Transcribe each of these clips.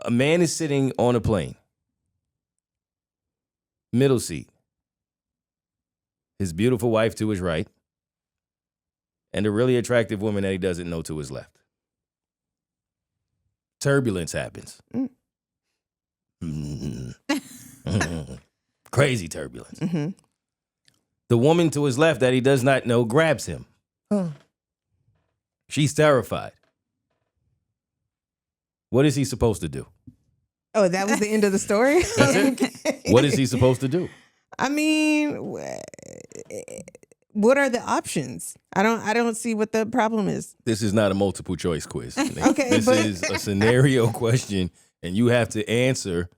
A man is sitting on a plane, middle seat. His beautiful wife to his right, and a really attractive woman that he doesn't know to his left. Turbulence happens. Crazy turbulence. Mm-hmm. The woman to his left that he does not know grabs him. She's terrified. What is he supposed to do? Oh, that was the end of the story? That's it. What is he supposed to do? I mean, what are the options? I don't see what the problem is. This is not a multiple choice quiz. Okay, this is a scenario question, and you have to answer.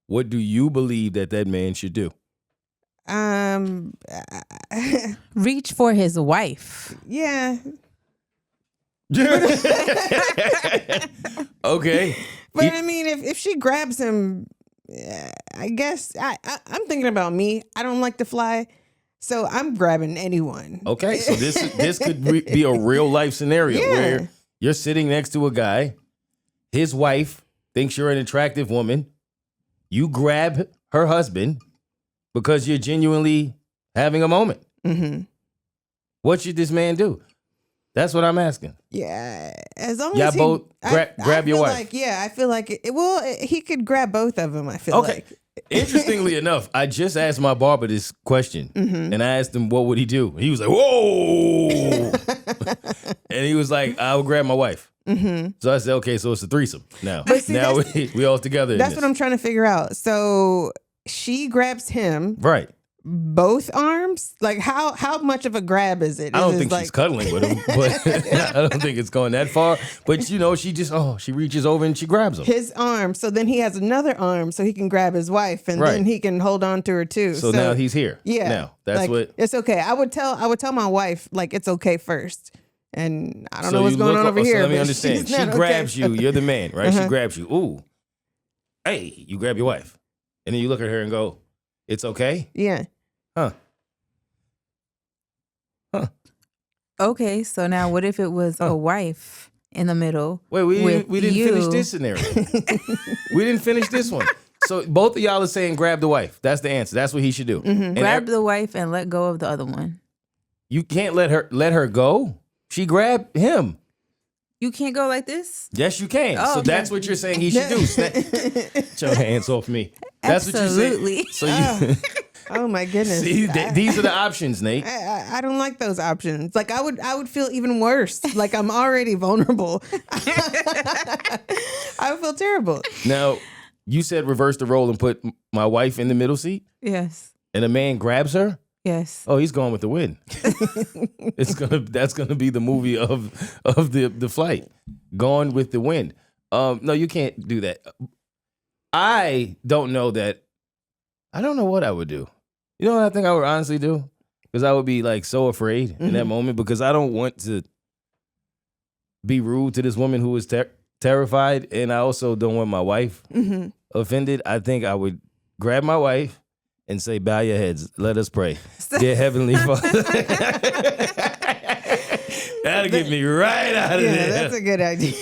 What do you believe that man should do? Reach for his wife. Yeah. Okay. But I mean, if she grabs him, I guess I'm thinking about me. I don't like to fly, so I'm grabbing anyone. Okay, so this could be a real life scenario where you're sitting next to a guy, his wife thinks you're an attractive woman, you grab her husband because you're genuinely having a moment. Mm-hmm. What should this man do? That's what I'm asking. Yeah, as long y'all as both grab your wife. I feel like he could grab both of them. I feel okay. like. Interestingly enough, I just asked my barber this question, Mm-hmm. and I asked him what would he do. He was like, "Whoa!" And he was like, "I would grab my wife." Mm-hmm. So I said, "Okay, so it's a threesome now. But see, now we all together." in That's this. what I'm trying to figure out. So she grabs him, Right. both arms. Like how much of a grab is it? I don't Is it think she's cuddling with him, but I don't think it's going that far. But she reaches over and she grabs him. his arm. So then he has another arm, so he can grab his wife, and Right. then he can hold on to her too. So now he's here. Yeah, Now that's like, what. it's okay. I would tell my wife like it's okay first, and I don't So know what's you going look on over so here. let me but understand. she's She not okay. grabs you. You're the man, right? Uh-huh. She grabs you. Ooh, hey, you grab your wife, and then you look at her and go, "It's okay." Yeah. Huh. Okay, so now what if it was a wife in the middle? Wait, we didn't you. finish this scenario. We didn't finish this one. So both of y'all are saying grab the wife. That's the answer. That's what he should do. Mm-hmm. And Grab the wife and let go of the other one. you can't let her go. She grabbed him. You can't go like this? Yes, you can. Oh, so okay. that's what you're saying he should do. Get your hands off me. That's Absolutely. what you say. So you Oh my goodness. see, these are the options, Nate. I don't like those options. Like I would feel even worse. Like I'm already vulnerable. I would feel terrible. Now, you said reverse the role and put my wife in the middle seat, Yes. and a man grabs her. Yes. Oh, he's going with the wind. That's gonna be the movie of the flight. Gone with the wind. No, you can't do that. I don't know that. I don't know what I would do. You know what I think I would honestly do? Because I would be like so afraid in that moment because I don't want to be rude to this woman who is terrified, and I also don't want my wife offended. I think I would grab my wife and say, "Bow your heads. Let us pray. Dear Heavenly Father." That'll get me right out of there. That's a good idea.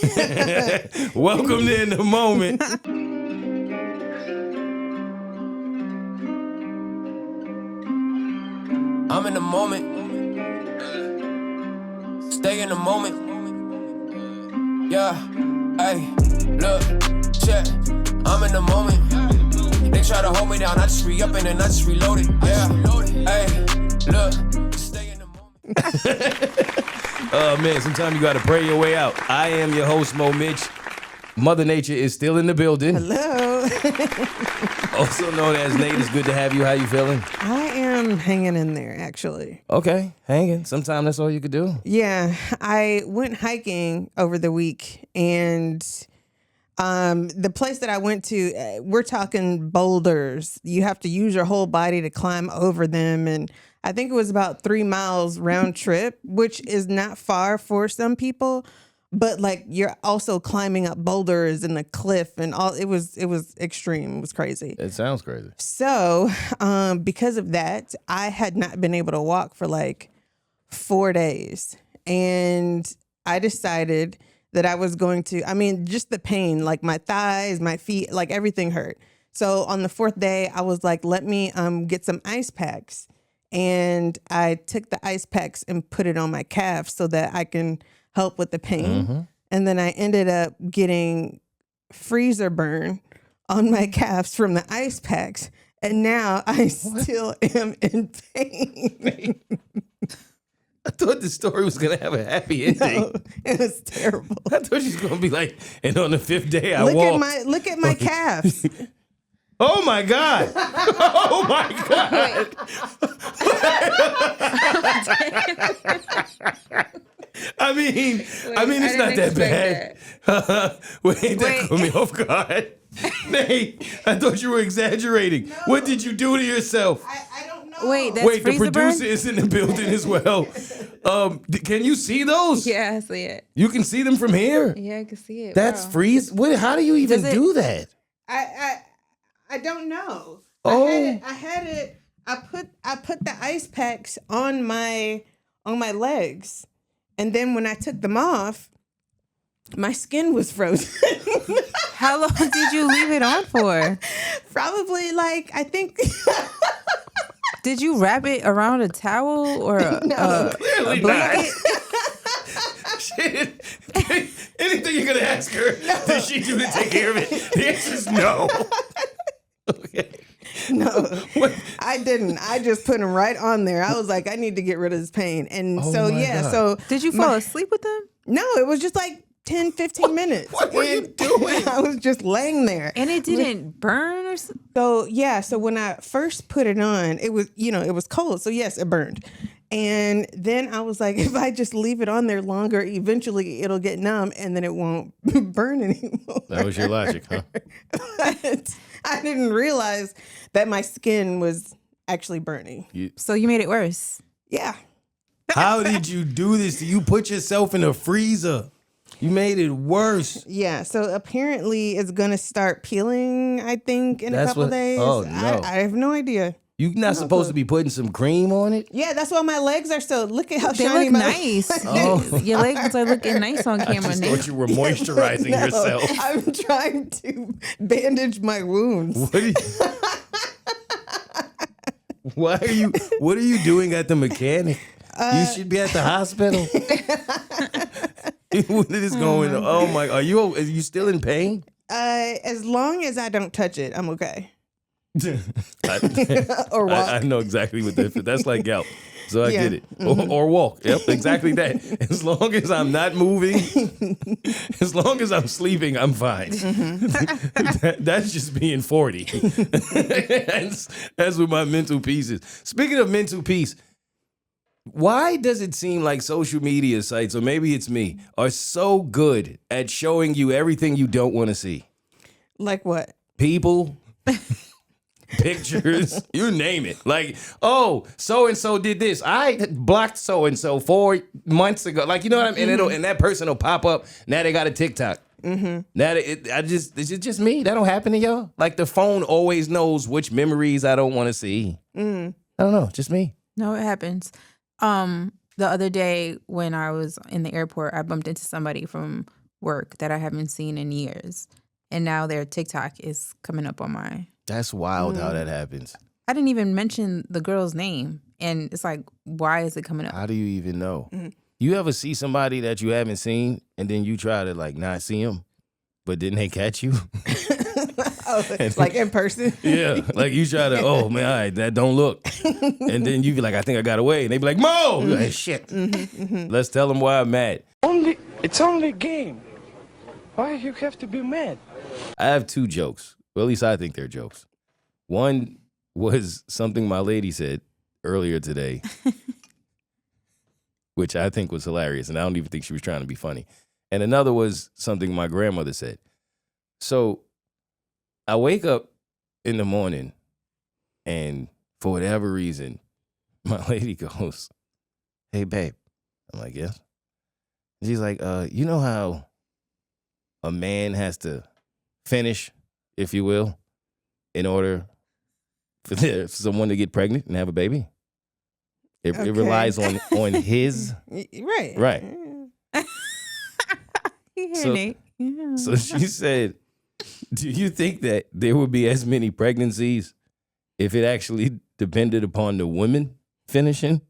Welcome to In the Moment. I'm in the moment. Stay in the moment. Yeah, hey, look, check. I'm in the moment. They try to hold me down, I just re-up and then I just reload it. Yeah, hey, look, stay in the moment. Oh man, sometimes you gotta pray your way out. I am your host, Mo Mitch. Mother Nature is still in the building. Hello. Also known as Nate. It's good to have you. How you feeling? I am hanging in there, actually. Okay, hanging. Sometimes that's all you could do. Yeah, I went hiking over the week, and the place that I went to, we're talking boulders. You have to use your whole body to climb over them, and I think it was about 3 miles round trip, which is not far for some people. But like you're also climbing up boulders and a cliff and all. It was extreme. It was crazy. It sounds crazy. So because of that, I had not been able to walk for like 4 days. And I decided that I was going to, I mean, just the pain, like my thighs, my feet, like everything hurt. So on the 4th day, I was like, let me get some ice packs. And I took the ice packs and put it on my calf so that I can help with the pain. And then I ended up getting freezer burn on my calves from the ice packs. And now I still am in pain. I thought the story was going to have a happy ending. No, it was terrible. I thought she was going to be like, and on the 5th day, I Look walked. at my calves. Oh my God. Oh my God. I mean, it's not that bad. Wait, that caught me off guard. Nate, I thought you were exaggerating. No. What did you do to yourself? I don't know. Wait, that's Wait, the freezer burn? producer is in the building as well. Can you see those? Yeah, I see it. You can see them from here? Yeah, I can see it. That's Wow. freeze. How do you even do that? I don't know. Oh. I had it. I put the ice packs on my legs, and then when I took them off, my skin was frozen. How long did you leave it on for? Probably like, I think. Did you wrap it around a towel or a Clearly blanket? Shit. Anything you're gonna ask her, did she do to take care of it? The answer is no. Okay. No, What? I didn't. I just put them right on there. I was like, I need to get rid of this pain. And so, my yeah. God. So Did you fall asleep with them? no, it was just like 10, 15 minutes. What were you And doing? I was just laying there. And it didn't burn or something? So yeah, so when I first put it on, it was, it was cold. So yes, it burned. And then I was like, if I just leave it on there longer, eventually it'll get numb and then it won't burn anymore. That was your logic, huh? But I didn't realize that my skin was actually burning. So you made it worse. Yeah. How did you do this? You put yourself in a freezer. You made it worse. Yeah. So apparently it's going to start peeling, I think, in a couple days. Oh, no. I have no idea. You're not supposed to be putting some cream on it? Yeah, that's why my legs are so. Look at how They shiny look my nice. Oh. Your legs are looking nice on I camera, just Nate. thought you were moisturizing No, yourself. I'm trying to bandage my wounds. What are you doing at the mechanic? You should be at the hospital. What is going on? Oh my! Are you still in pain? As long as I don't touch it, I'm okay. I, Or walk. I know exactly what that's like gout. So I Yeah. get it. Or walk. Yep, exactly that. As long as I'm not moving, as long as I'm sleeping, I'm fine. That's just being 40. That's what my mental peace is. Speaking of mental peace, why does it seem like social media sites, or maybe it's me, are so good at showing you everything you don't want to see? Like what? People, pictures, you name it. Like, oh, so-and-so did this. I blocked so-and-so 4 months ago. Like, you know what I mean? And that person will pop up. Now they got a TikTok. Is it just me? That don't happen to y'all? Like, the phone always knows which memories I don't want to see. I don't know. Just me. No, it happens. The other day when I was in the airport, I bumped into somebody from work that I haven't seen in years. And now their TikTok is coming up on my... That's wild how that happens. I didn't even mention the girl's name. And it's like, why is it coming up? How do you even know? You ever see somebody that you haven't seen and then you try to like not see them, but then they catch you? Like in person? Yeah, like you try to, oh man, all right, that don't look. And then you be like, I think I got away. And they be like, Mo! You're like, shit. Let's tell them why I'm mad. It's only a game. Why you have to be mad? I have 2 jokes. Well, at least I think they're jokes. One was something my lady said earlier today, which I think was hilarious, and I don't even think she was trying to be funny. And another was something my grandmother said. So I wake up in the morning, and for whatever reason, my lady goes, hey, babe. I'm like, yes. She's like, you know how a man has to finish, if you will, in order for someone to get pregnant and have a baby? It relies on his... Right. Right. Nate. Yeah. So she said, do you think that there would be as many pregnancies if it actually depended upon the women finishing?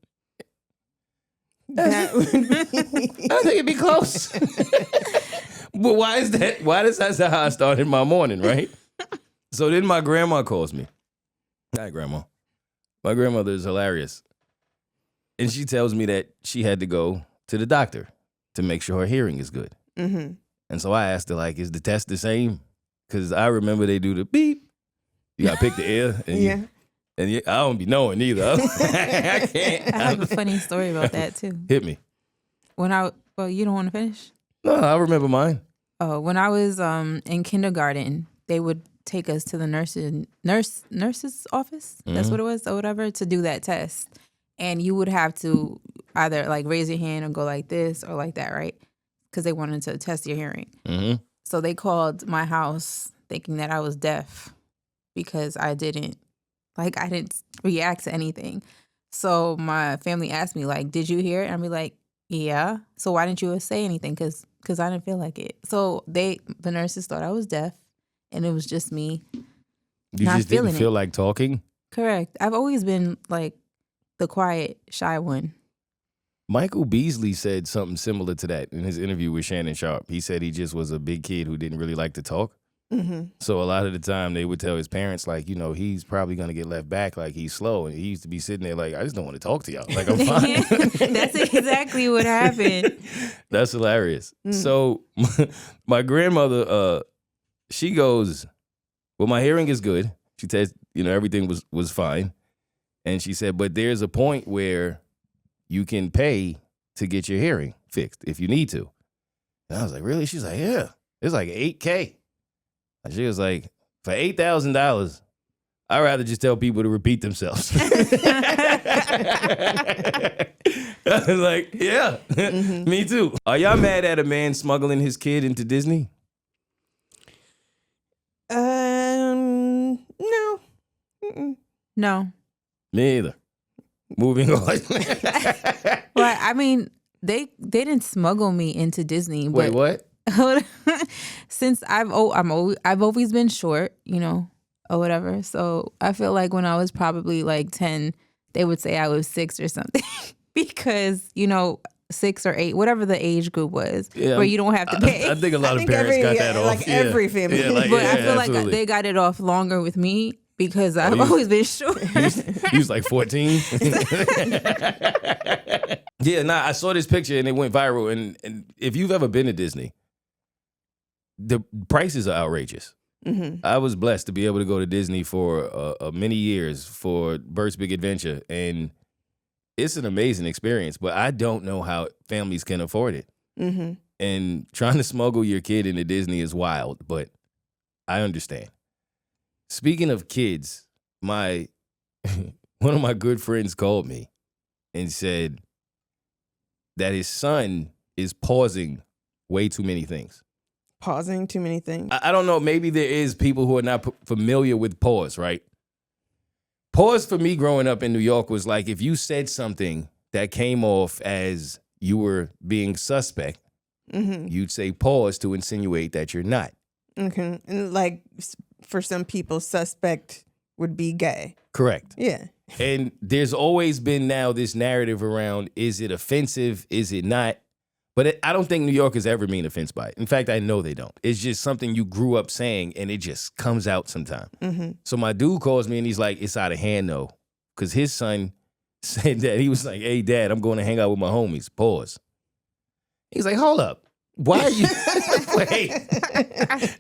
That would be. I think it'd be close. But why is that? Why is that how I started my morning, right? So then my grandma calls me. Hi, Grandma. My grandmother is hilarious. And she tells me that she had to go to the doctor to make sure her hearing is good. Mm-hmm. And so I asked her, like, is the test the same? Because I remember they do the beep. You got to pick the ear. And I don't be knowing either. I can't. I have a funny story about that too. Hit me. Well, you don't want to finish? No, I remember mine. Oh, when I was in kindergarten, they would take us to the nurse's office. That's what it was, or whatever, to do that test. And you would have to either like raise your hand or go like this or like that, right? Because they wanted to test your hearing. Mm-hmm. So they called my house thinking that I was deaf because I didn't react to anything. So my family asked me, like, did you hear it? And I'd be like, yeah. So why didn't you say anything? Because I didn't feel like it. So the nurses thought I was deaf, and it was just me. You just didn't feel like talking? Correct. I've always been like the quiet, shy one. Michael Beasley said something similar to that in his interview with Shannon Sharp. He said he just was a big kid who didn't really like to talk. Mm-hmm. So a lot of the time they would tell his parents, like, you know, he's probably going to get left back, like he's slow. And he used to be sitting there like, I just don't want to talk to y'all. Like, I'm fine. That's exactly what happened. That's hilarious. So my grandmother, she goes, well, my hearing is good. She says, you know, everything was fine. And she said, but there's a point where you can pay to get your hearing fixed if you need to. And I was like, really? She's like, yeah, it's like $8,000. And she was like, for $8,000, I'd rather just tell people to repeat themselves. I was like, yeah, me too. Are y'all mad at a man smuggling his kid into Disney? No. Mm-mm. No. Me either. Moving on. Well, I mean, they didn't smuggle me into Disney. Wait, but what? Since I've always been short, you know, or whatever. So I feel like when I was probably like 10, they would say I was 6 or something because, you know, 6 or 8, whatever the age group was, where you don't have to pay. I think a lot of parents got that off. Like every family. Yeah, like, But I feel absolutely. like they got it off longer with me because I've always been short. He was like 14. Yeah, I saw this picture and it went viral. And if you've ever been to Disney, the prices are outrageous. Mm-hmm. I was blessed to be able to go to Disney for many years for Bert's Big Adventure. And it's an amazing experience, but I don't know how families can afford it. Mm-hmm. And trying to smuggle your kid into Disney is wild, but I understand. Speaking of kids, one of my good friends called me and said that his son is pausing way too many things. Pausing too many things. I don't know. Maybe there is people who are not familiar with pause, right? Pause for me growing up in New York was like if you said something that came off as you were being suspect, you'd say pause to insinuate that you're not. Okay. And like for some people, suspect would be gay. Correct. Yeah. And there's always been now this narrative around, is it offensive? Is it not? But I don't think New Yorkers ever mean offense by it. In fact, I know they don't. It's just something you grew up saying, and it just comes out sometime. Mm-hmm. So my dude calls me, and he's like, it's out of hand, though. Because his son said that. He was like, hey, Dad, I'm going to hang out with my homies. Pause. He's like, hold up. Why are you... Wait.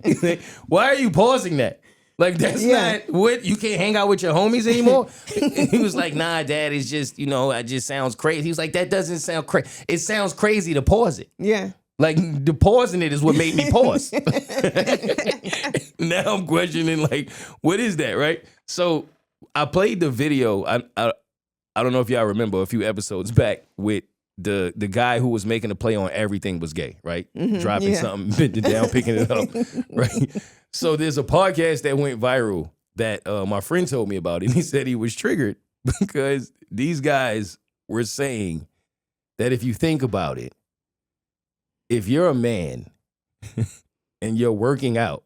He's like, why are you pausing that? Like, that's not what, you can't hang out with your homies anymore? He was like, nah, Dad, it's just, you know, it just sounds crazy. He was like, that doesn't sound crazy. It sounds crazy to pause it. Yeah. Like, the pausing it is what made me pause. Now I'm questioning, like, what is that, right? So I played the video, I don't know if y'all remember a few episodes back with the guy who was making a play on everything was gay, right? Dropping something, bending down, picking it up, right? So there's a podcast that went viral that my friend told me about, and he said he was triggered because these guys were saying that if you think about it, if you're a man and you're working out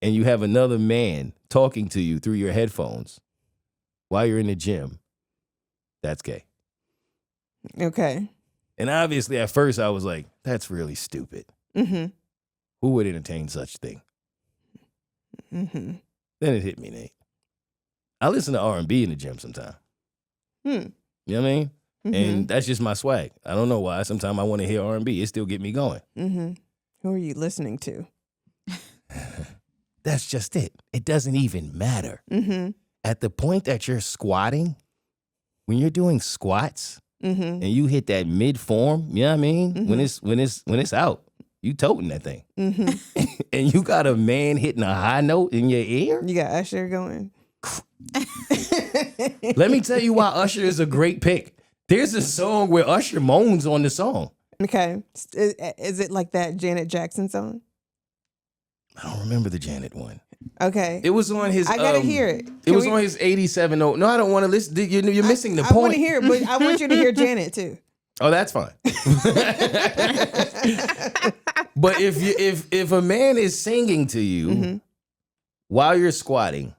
and you have another man talking to you through your headphones while you're in the gym, that's gay. Okay. And obviously at first I was like, that's really stupid. Mm-hmm. Who would entertain such thing? Mm-hmm. Then it hit me, Nate. I listen to R&B in the gym sometimes. Hmm. You know what I mean? Mm-hmm. And that's just my swag. I don't know why. Sometimes I want to hear R&B. It still get me going. Mm-hmm. Who are you listening to? That's just it. It doesn't even matter. Mm-hmm. At the point that you're squatting, when you're doing squats Mm-hmm. and you hit that mid form, you know what I mean? Mm-hmm. When it's out, you toting that thing. Mm-hmm. And you got a man hitting a high note in your ear? You got Usher going. Let me tell you why Usher is a great pick. There's a song where Usher moans on the song. Okay. Is it like that Janet Jackson song? I don't remember the Janet one. Okay. It was on his. I gotta hear it. It was on his 87. No, I don't want to listen. You're missing the I point. want to hear it, but I want you to hear Janet too. Oh, that's fine. But if a man is singing to you while you're squatting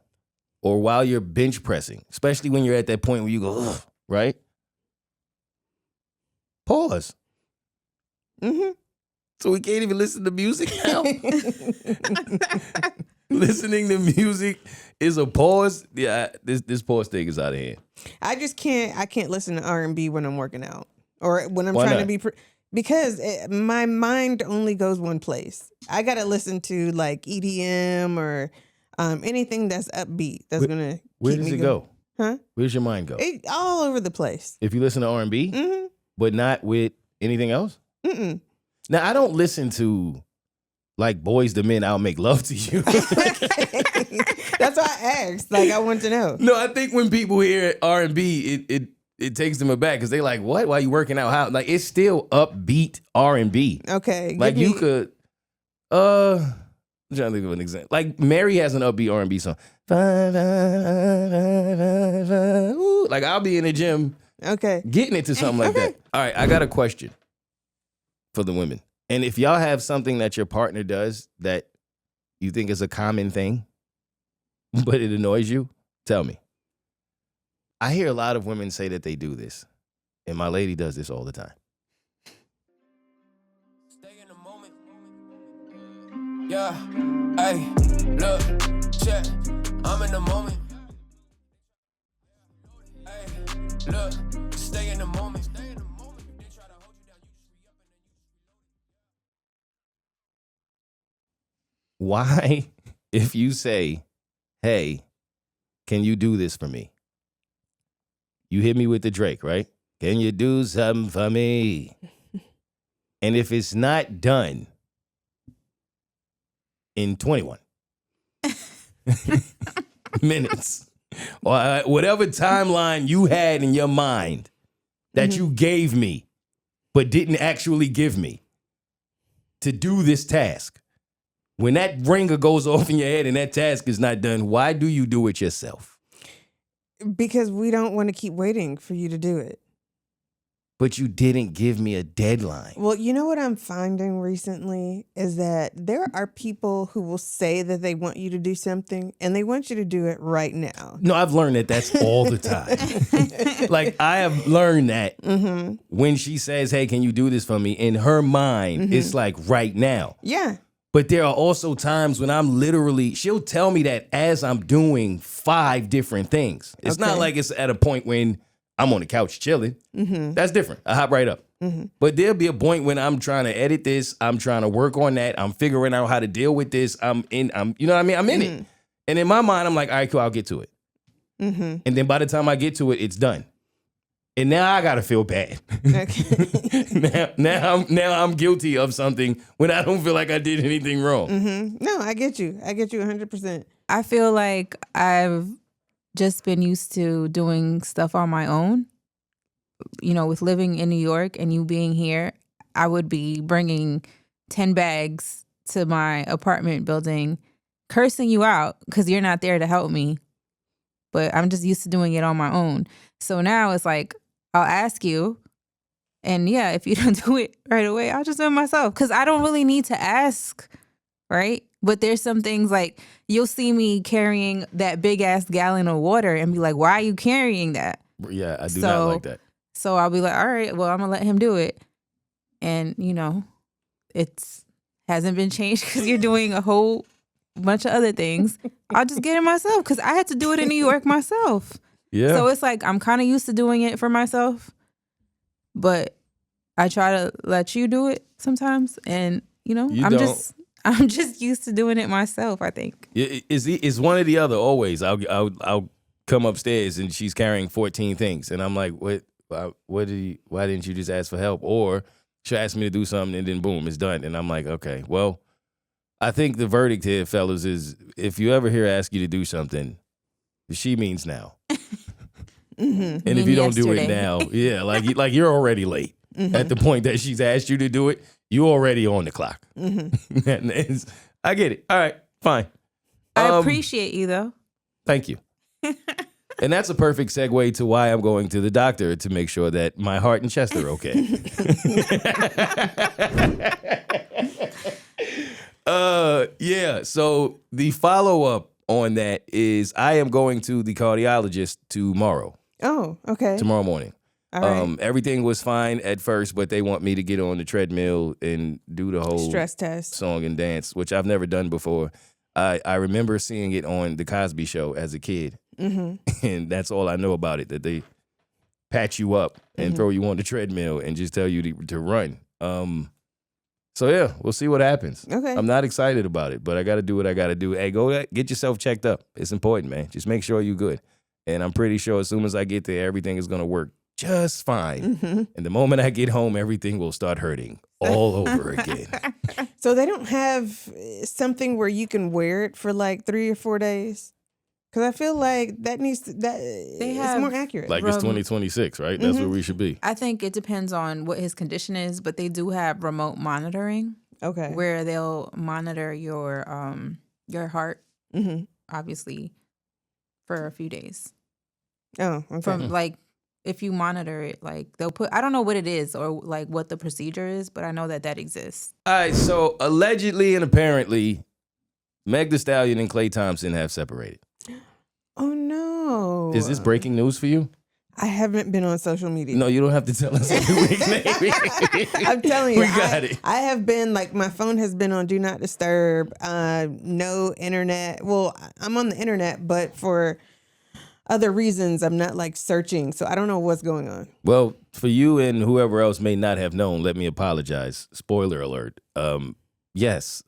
or while you're bench pressing, especially when you're at that point where you go, ugh, right? Pause. Mm-hmm. So we can't even listen to music now. Listening to music is a pause. Yeah, this pause thing is out of hand. I just can't. I can't listen to R&B when I'm working out or when I'm Why trying not? to be because my mind only goes one place. I gotta listen to like EDM or anything that's upbeat. That's gonna. Where keep does me it going. go? Huh? Where's your mind go? It all over the place. If you listen to R&B, Mm-hmm. but not with anything else? Mm-mm. Now, I don't listen to like Boys to Men, I'll Make Love to You. That's why I asked. Like I want to know. No, I think when people hear R&B, it takes them aback because they like, what? Why you working out? How? Like, it's still upbeat R&B. Okay. Like, give you me- could, I'm trying to think of an example. Like, Mary has an upbeat R&B song. Ooh, like, I'll be in the gym Okay. getting into something like that. All right, I got a question for the women. And if y'all have something that your partner does that you think is a common thing, but it annoys you, tell me. I hear a lot of women say that they do this, and my lady does this all the time. Stay in the moment. Yeah, hey, look, check. I'm in the moment. Hey, look, stay in the moment. Stay in the moment. If they try to hold you down, you just re-up and then you Why, if you say, hey, can you do this for me? You hit me with the Drake, right? Can you do something for me? And if it's not done in 21 minutes, or whatever timeline you had in your mind that you gave me, but didn't actually give me to do this task, when that ringer goes off in your head and that task is not done, why do you do it yourself? Because we don't want to keep waiting for you to do it. But you didn't give me a deadline. Well, you know what I'm finding recently is that there are people who will say that they want you to do something and they want you to do it right now. No, I've learned that that's all the time. Like, I have learned that when she says, hey, can you do this for me? In her mind, it's like right now. Yeah. But there are also times when I'm literally, she'll tell me that as I'm doing 5 different things. It's not Okay. like it's at a point when I'm on the couch chilling. That's different. I hop right up. But there'll be a point when I'm trying to edit this. I'm trying to work on that. I'm figuring out how to deal with this. I'm you know what I mean? I'm in it. And in my mind, I'm like, all right, cool, I'll get to it. And then by the time I get to it, it's done. And now I gotta feel bad. Okay. now I'm guilty of something when I don't feel like I did anything wrong. No, I get you. I get you 100%. I feel like I've just been used to doing stuff on my own. You know, with living in New York and you being here, I would be bringing 10 bags to my apartment building, cursing you out because you're not there to help me. But I'm just used to doing it on my own. So now it's like, I'll ask you, And yeah, if you don't do it right away, I'll just do it myself because I don't really need to ask, right? But there's some things like you'll see me carrying that big ass gallon of water and be like, why are you carrying that? Yeah, I do not like that. So I'll be like, all right, well, I'm going to let him do it. And, you know, it's hasn't been changed because you're doing a whole bunch of other things. I'll just get it myself because I had to do it in New York myself. Yeah. So it's like I'm kind of used to doing it for myself, but I try to let you do it sometimes. And, you know, I'm just used to doing it myself, I think. It's one or the other always. I'll come upstairs and she's carrying 14 things. And I'm like, why didn't you just ask for help? Or she'll ask me to do something and then boom, it's done. And I'm like, okay, well, I think the verdict here, fellas, is if you ever hear her ask you to do something, she means now. And if you don't do it now, yeah, like you're already late. At the point that she's asked you to do it, you're already on the clock. And I get it. All right, fine. I appreciate you, though. Thank you. And that's a perfect segue to why I'm going to the doctor to make sure that my heart and chest are okay. Yeah, so the follow-up on that is I am going to the cardiologist tomorrow. Oh, okay. Tomorrow morning. All right. Everything was fine at first, but they want me to get on the treadmill and do the whole stress test, song and dance, which I've never done before. I remember seeing it on The Cosby Show as a kid, and that's all I know about it, that they patch you up and throw you on the treadmill and just tell you to run. So, yeah, we'll see what happens. Okay. I'm not excited about it, but I got to do what I got to do. Hey, go get yourself checked up. It's important, man. Just make sure you're good. And I'm pretty sure as soon as I get there, everything is going to work just fine. And the moment I get home, everything will start hurting all over again. So they don't have something where you can wear it for like 3 or 4 days? Because I feel like it's more accurate. Like it's 2026, right? That's where we should be. I think it depends on what his condition is, but they do have remote monitoring. Okay. Where they'll monitor your heart, obviously, for a few days. Oh, okay. From like, if you monitor it, like they'll put, I don't know what it is or like what the procedure is, but I know that exists. All right, so allegedly and apparently, Meg the Stallion and Klay Thompson have separated. Oh, no. Is this breaking news for you? I haven't been on social media. No, you don't have to tell us every week. I'm telling you. We got it. I have been, like, my phone has been on Do Not Disturb, no internet. Well, I'm on the internet, but for other reasons, I'm not, like, searching. So I don't know what's going on. Well, for you and whoever else may not have known, let me apologize. Spoiler alert. Yes.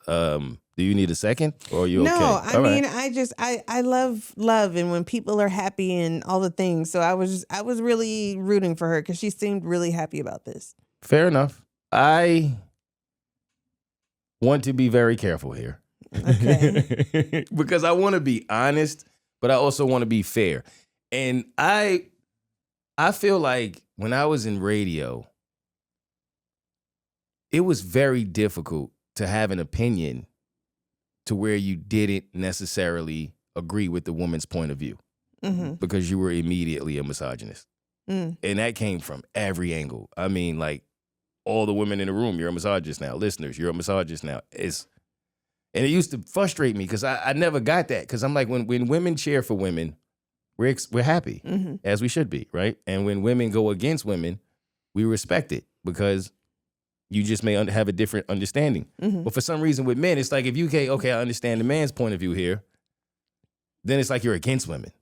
Do you need a second, or are you okay? No, I mean, I love and when people are happy and all the things. So I was really rooting for her because she seemed really happy about this. Fair enough. I want to be very careful here. Okay. Because I want to be honest, but I also want to be fair. And I feel like when I was in radio, it was very difficult to have an opinion to where you didn't necessarily agree with the woman's point of view because you were immediately a misogynist. And that came from every angle. I mean, like, all the women in the room, you're a misogynist now. Listeners, you're a misogynist now. And it used to frustrate me because I never got that, because I'm like, when women cheer for women, we're happy, as we should be, right? And when women go against women, we respect it because you just may have a different understanding. But for some reason with men, it's like if you can't, okay, I understand the man's point of view here, then it's like you're against women.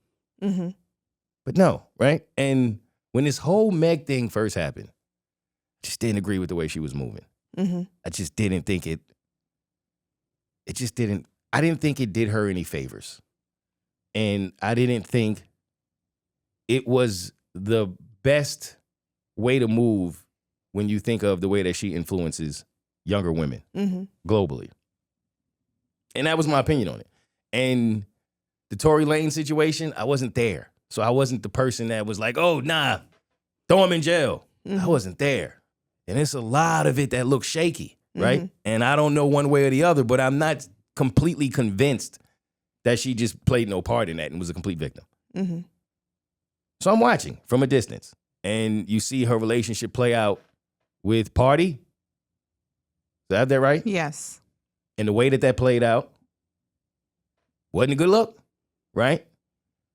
But no, right? And when this whole Meg thing first happened, I just didn't agree with the way she was moving. I just didn't think I didn't think it did her any favors. And I didn't think it was the best way to move when you think of the way that she influences younger women globally. And that was my opinion on it. And the Tory Lane situation, I wasn't there. So I wasn't the person that was like, oh, nah, throw him in jail. I wasn't there. And it's a lot of it that looks shaky, right? And I don't know one way or the other, but I'm not completely convinced that she just played no part in that and was a complete victim. So I'm watching from a distance. And you see her relationship play out with Party. Did I have that right? Yes. And the way that played out wasn't a good look, right?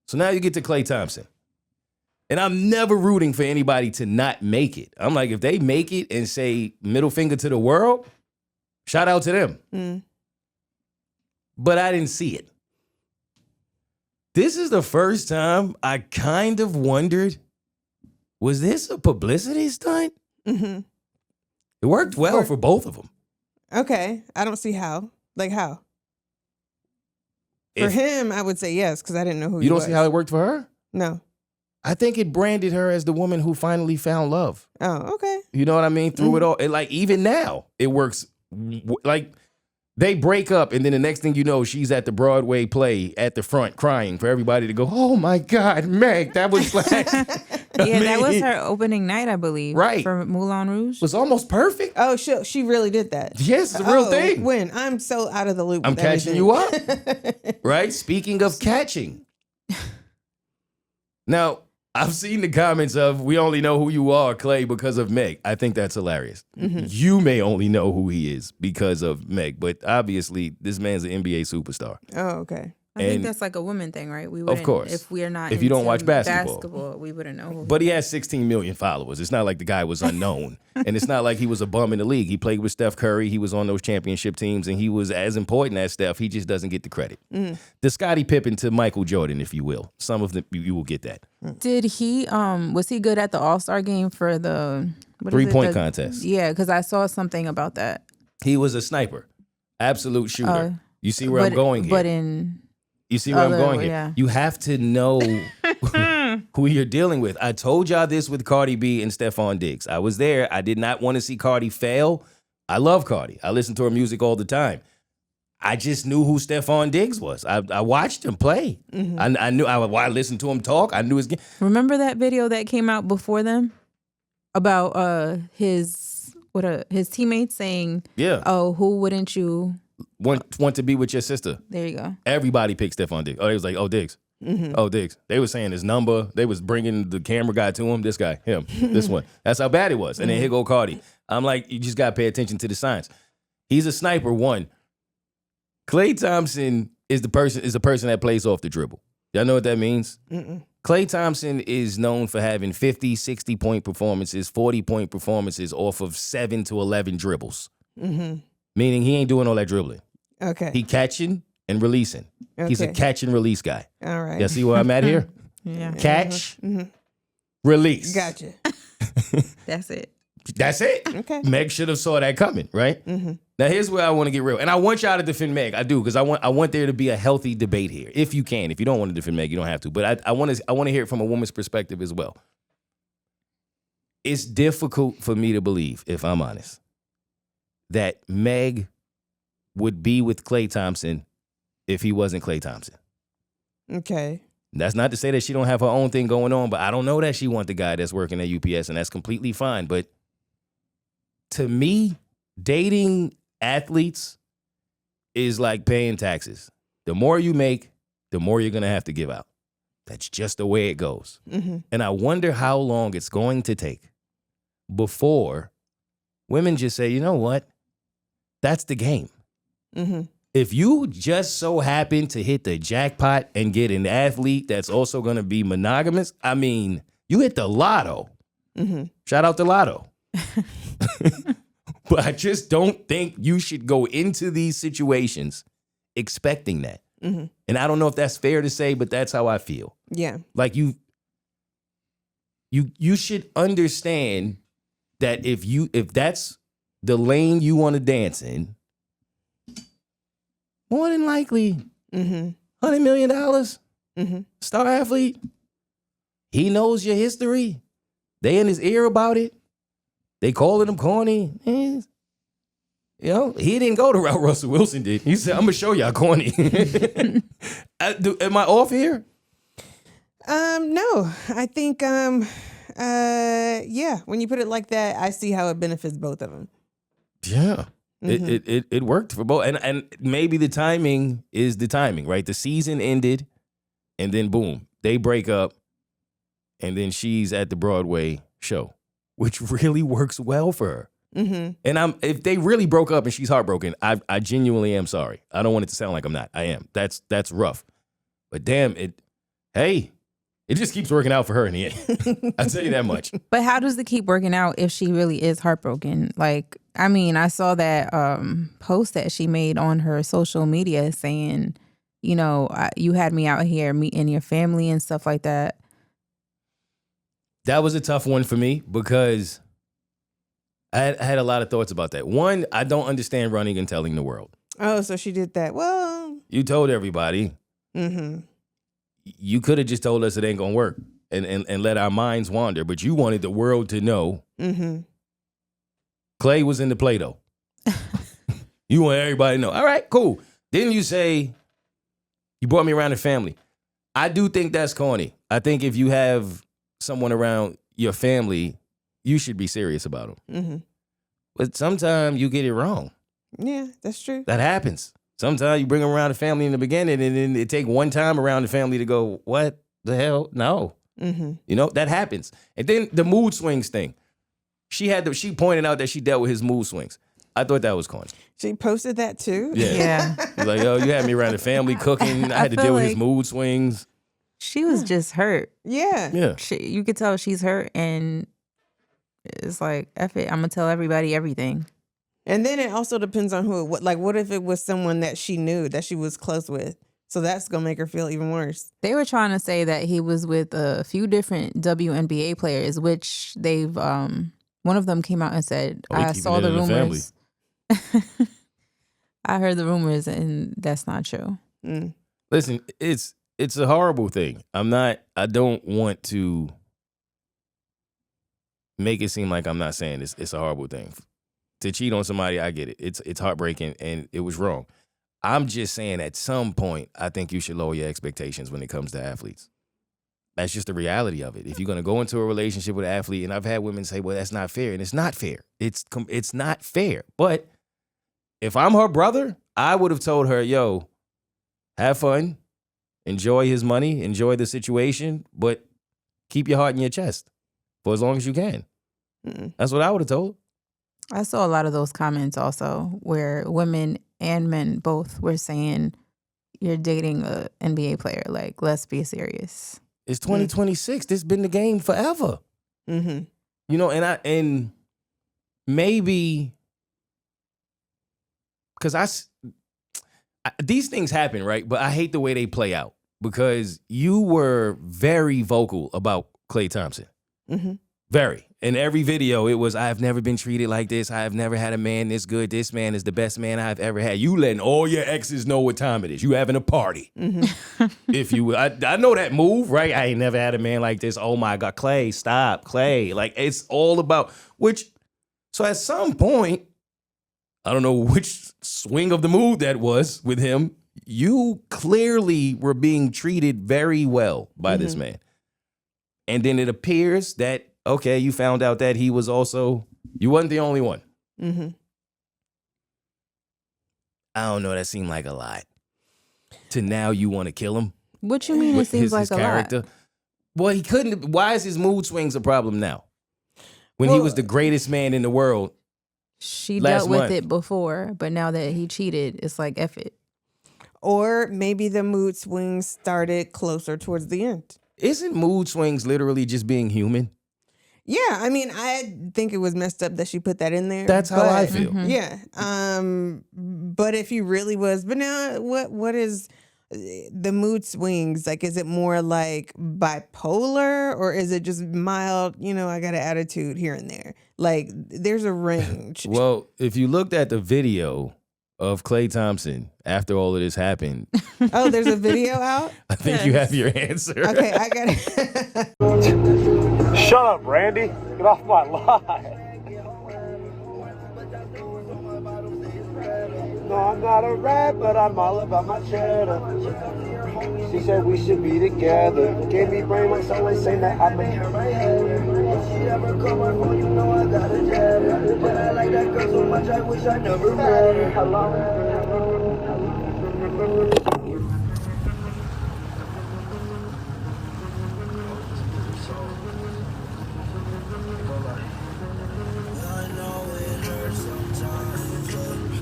So now you get to Klay Thompson. And I'm never rooting for anybody to not make it. I'm like, if they make it and say middle finger to the world, shout out to them. Mm. But I didn't see it. This is the first time I kind of wondered, was this a publicity stunt? Mm-hmm. It worked well for both of them. Okay. I don't see how. Like how? For If- him, I would say yes, because I didn't know who he You don't was. see how it worked for her? No. I think it branded her as the woman who finally found love. Oh, okay. You know what I mean? Through it all. And like, even now, it works. Like, they break up, and then the next thing you know, she's at the Broadway play at the front crying for everybody to go, oh my God, Meg, that was like... Yeah, that was her opening night, I believe. Right. For Moulin Rouge. Was almost perfect. Oh, she really did that. Yes, it's a real thing. When? I'm so out of the loop. I'm with catching everything. you up. Right? Speaking of catching. Now, I've seen the comments of, we only know who you are, Klay, because of Meg. I think that's hilarious. Mm-hmm. You may only know who he is because of Meg, but obviously, this man's an NBA superstar. Oh, okay. I think And- that's like a woman thing, right? We wouldn't, course. If we're not If you don't into watch basketball. we wouldn't know who. But he has 16 million followers. It's not like the guy was unknown. And it's not like he was a bum in the league. He played with Steph Curry. He was on those championship teams, and he was as important as Steph. He just doesn't get the credit. The Scottie Pippen to Michael Jordan, if you will. Some of them, you will get that. Did he, was he good at the All-Star game for the... what is it? 3-point contest. Yeah, because I saw something about that. He was a sniper. Absolute shooter. You see where I'm going here. But in... You see where I'm other- going here. yeah. You have to know who you're dealing with. I told y'all this with Cardi B and Stephon Diggs. I was there. I did not want to see Cardi fail. I love Cardi. I listen to her music all the time. I just knew who Stephon Diggs was. I watched him play. I knew. I listened to him talk. I knew his game. Remember that video that came out before them? About his teammates saying, Yeah. oh, who wouldn't you... Want to be with your sister. There you go. Everybody picked Stephon Diggs. Oh, they was like, oh, Diggs. Oh, Diggs. They was saying his number. They was bringing the camera guy to him. This guy, him, this one. That's how bad it was. And then here go Cardi. I'm like, you just got to pay attention to the signs. He's a sniper, one. Klay Thompson is the person that plays off the dribble. Y'all know what that means? Klay Thompson is known for having 50, 60-point performances, 40-point performances off of 7 to 11 dribbles. Meaning he ain't doing all that dribbling. Okay. He catching and releasing. He's a Okay. catch and release guy. All right. Y'all see where I'm at here? Yeah. Catch, release. Gotcha. That's it. That's it. Okay. Meg should have saw that coming, right? Now here's where I want to get real, and I want y'all to defend Meg. I do, because I want there to be a healthy debate here, if you can. If you don't want to defend Meg, you don't have to. But I want to hear it from a woman's perspective as well. It's difficult for me to believe, if I'm honest, that Meg would be with Klay Thompson if he wasn't Klay Thompson. Okay. That's not to say that she don't have her own thing going on, but I don't know that she want the guy that's working at UPS, and that's completely fine. But to me, dating athletes is like paying taxes. The more you make, the more you're going to have to give out. That's just the way it goes. And I wonder how long it's going to take before women just say, you know what? That's the game. If you just so happen to hit the jackpot and get an athlete that's also going to be monogamous, I mean, you hit the lotto. Shout out to Lotto. But I just don't think you should go into these situations expecting that. And I don't know if that's fair to say, but that's how I feel. Yeah. Like you should understand that if that's the lane you want to dance in, more than likely, $100 million, star athlete, he knows your history. They in his ear about it. They calling him corny. You know, he didn't go the route Russell Wilson did. He said, I'm going to show y'all corny. Am I off here? No, I think, yeah, when you put it like that, I see how it benefits both of them. Yeah. It worked for both. And maybe the timing is the timing, right? The season ended, and then boom, they break up, and then she's at the Broadway show. which really works well for her. Mm-hmm. And if they really broke up and she's heartbroken, I genuinely am sorry. I don't want it to sound like I'm not. I am. That's rough. But damn, it just keeps working out for her in the end. I'll tell you that much. But how does it keep working out if she really is heartbroken? Like, I mean, I saw that post that she made on her social media saying, you know, you had me out here meeting your family and stuff like that. That was a tough one for me because I had a lot of thoughts about that. One, I don't understand running and telling the world. Oh, so she did that. Well, You told everybody. mm-hmm. You could have just told us it ain't gonna work and let our minds wander, but you wanted the world to know Mm-hmm. Klay was in the Play-Doh. You want everybody to know. All right, cool. Then you say, you brought me around the family. I do think that's corny. I think if you have someone around your family, you should be serious about them. Mm-hmm. But sometimes you get it wrong. Yeah, that's true. That happens. Sometimes you bring them around the family in the beginning and then it take one time around the family to go, what the hell? No. Mm-hmm. You know, that happens. And then the mood swings thing. She pointed out that she dealt with his mood swings. I thought that was corny. She posted that too. Yeah. He's like, yo, you had me around the family cooking. I had to feel deal with his like- mood swings. She was just hurt. Yeah. Yeah. You could tell she's hurt, and it's like, F it, I'm going to tell everybody everything. And then it also depends on who. What if it was someone that she knew, that she was close with? So that's gonna make her feel even worse. They were trying to say that he was with a few different WNBA players, which they've one of them came out and said, Oh, he I keeping saw it the in the family. rumors. I heard the rumors, and that's not true. Mm. Listen, it's a horrible thing. I don't want to make it seem like I'm not saying it's a horrible thing. To cheat on somebody, I get it. It's heartbreaking and it was wrong. I'm just saying at some point, I think you should lower your expectations when it comes to athletes. That's just the reality of it. If you're going to go into a relationship with an athlete, and I've had women say, well, that's not fair. And it's not fair. It's not fair. But if I'm her brother, I would have told her, yo, have fun, enjoy his money, enjoy the situation, but keep your heart in your chest for as long as you can. Mm-mm. That's what I would have told. I saw a lot of those comments also where women and men both were saying, you're dating a NBA player. Like, let's be serious. It's 2026. This has been the game forever. Mm-hmm. You know, and maybe because these things happen, right? But I hate the way they play out because you were very vocal about Klay Thompson. Mm-hmm. Very. In every video, it was, I've never been treated like this. I have never had a man this good. This man is the best man I've ever had. You letting all your exes know what time it is. You having a party. Mm-hmm. If you, I know that move, right? I ain't never had a man like this. Oh my God, Klay, stop, Klay. Like, it's all about, so at some point, I don't know which swing of the mood that was with him, you clearly were being treated very well by this man. And then it appears that, okay, you found out that he was also, you wasn't the only one. Mm-hmm. I don't know, that seemed like a lot. To now you want to kill him? What you mean it seems like a lot? Well, he couldn't, why is his mood swings a problem now? When he was the greatest man in the world. She last dealt with month. it before, but now that he cheated, it's like, F it. Or maybe the mood swings started closer towards the end. Isn't mood swings literally just being human? Yeah, I mean, I think it was messed up that she put that in there. That's how I feel. Yeah. But if he really was, but now what is the mood swings? Like, is it more like bipolar or is it just mild, I got an attitude here and there? Like, there's a range. Well, if you looked at the video of Klay Thompson after all of this happened, Oh, there's a video out? I think you have your answer. Okay, I got it. Shut up, Randy. Get off my line. No, I'm not a rat, but I'm all about my cheddar. She said we should be together. Gave me brain like someone saying that I'm a she ever come on phone, you know I got a jet. But I like that girl so much, I wish I never met her. Hello.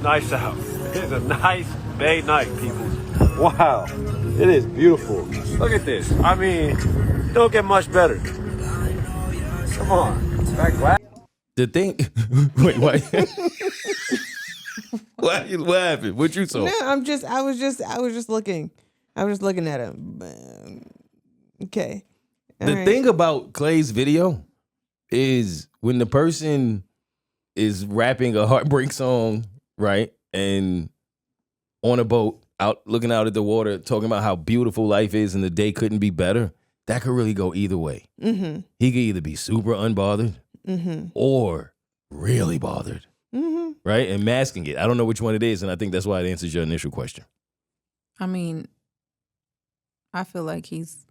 nice out. It's a nice Bay night, people. Wow, it is beautiful. Look at this. I mean, don't get much better. Come on. Back. The thing, wait, what? What happened? What you saw? No, I was just looking. I was just looking at him. Okay. The thing about Klay's video is when the person is rapping a heartbreak song, right? And on a boat, out looking out at the water, talking about how beautiful life is and the day couldn't be better, that could really go either way. Mm-hmm. He could either be super unbothered or really bothered, right? And masking it. I don't know which one it is, and I think that's why it answers your initial question. I mean, I feel like he's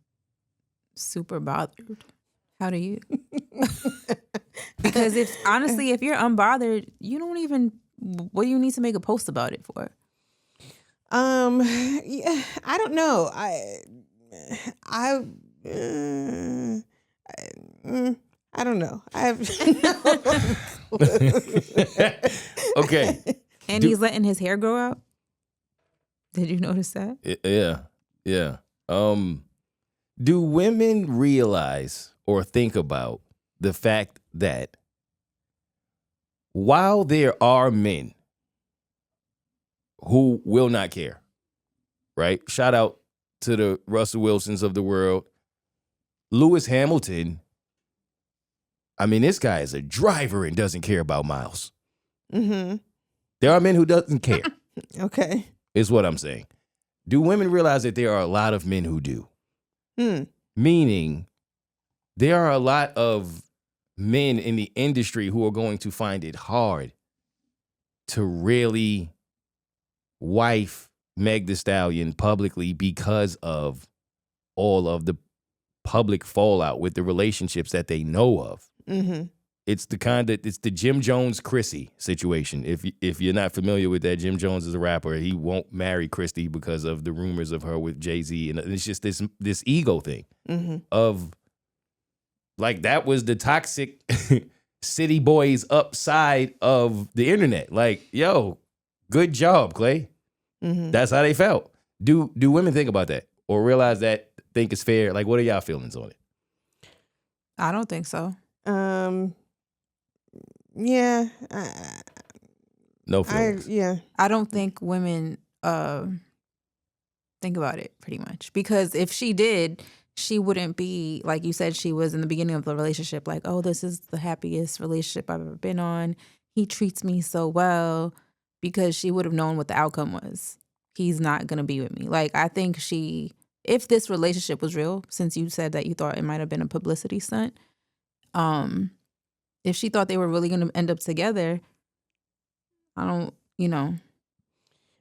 super bothered. How do you? Because if you're unbothered, you don't even. What do you need to make a post about it for? Yeah, I don't know. I don't know. I have no clue. Okay. And he's letting his hair grow out. Did you notice that? Yeah. Do women realize or think about the fact that while there are men who will not care, right? Shout out to the Russell Wilsons of the world. Lewis Hamilton, I mean, this guy is a driver and doesn't care about miles. Mm-hmm. There are men who doesn't care. Okay. Is what I'm saying. Do women realize that there are a lot of men who do? Meaning, there are a lot of men in the industry who are going to find it hard to really wife Meg the Stallion publicly because of all of the public fallout with the relationships that they know of. Mm-hmm. It's the Jim Jones Chrissy situation. If you're not familiar with that, Jim Jones is a rapper. He won't marry Christy because of the rumors of her with Jay-Z, and it's just this ego thing of like that was the toxic city boys upside of the internet. Like, yo, good job, Klay. That's how they felt. Do women think about that or realize that? Think it's fair? Like, what are y'all feelings on it? I don't think so. Yeah. No feelings. I don't think women think about it pretty much, because if she did, she wouldn't be like you said she was in the beginning of the relationship, like, oh, this is the happiest relationship I've ever been on. He treats me so well, because she would have known what the outcome was. He's not going to be with me. Like, I think if this relationship was real, since you said that you thought it might have been a publicity stunt, if she thought they were really going to end up together, No,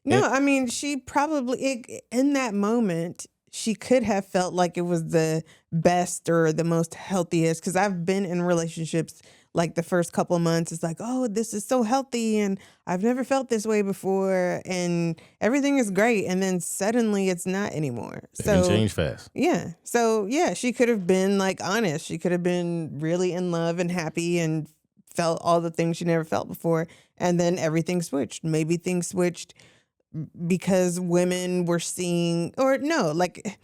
I mean, she probably, in that moment, she could have felt like it was the best or the most healthiest. Because I've been in relationships, like the first couple of months, it's like, oh, this is so healthy and I've never felt this way before and everything is great. And then suddenly it's not anymore. So it changed fast. Yeah. So yeah, she could have been like honest. She could have been really in love and happy and felt all the things she never felt before. And then everything switched. Maybe things switched because women were seeing, or no, like,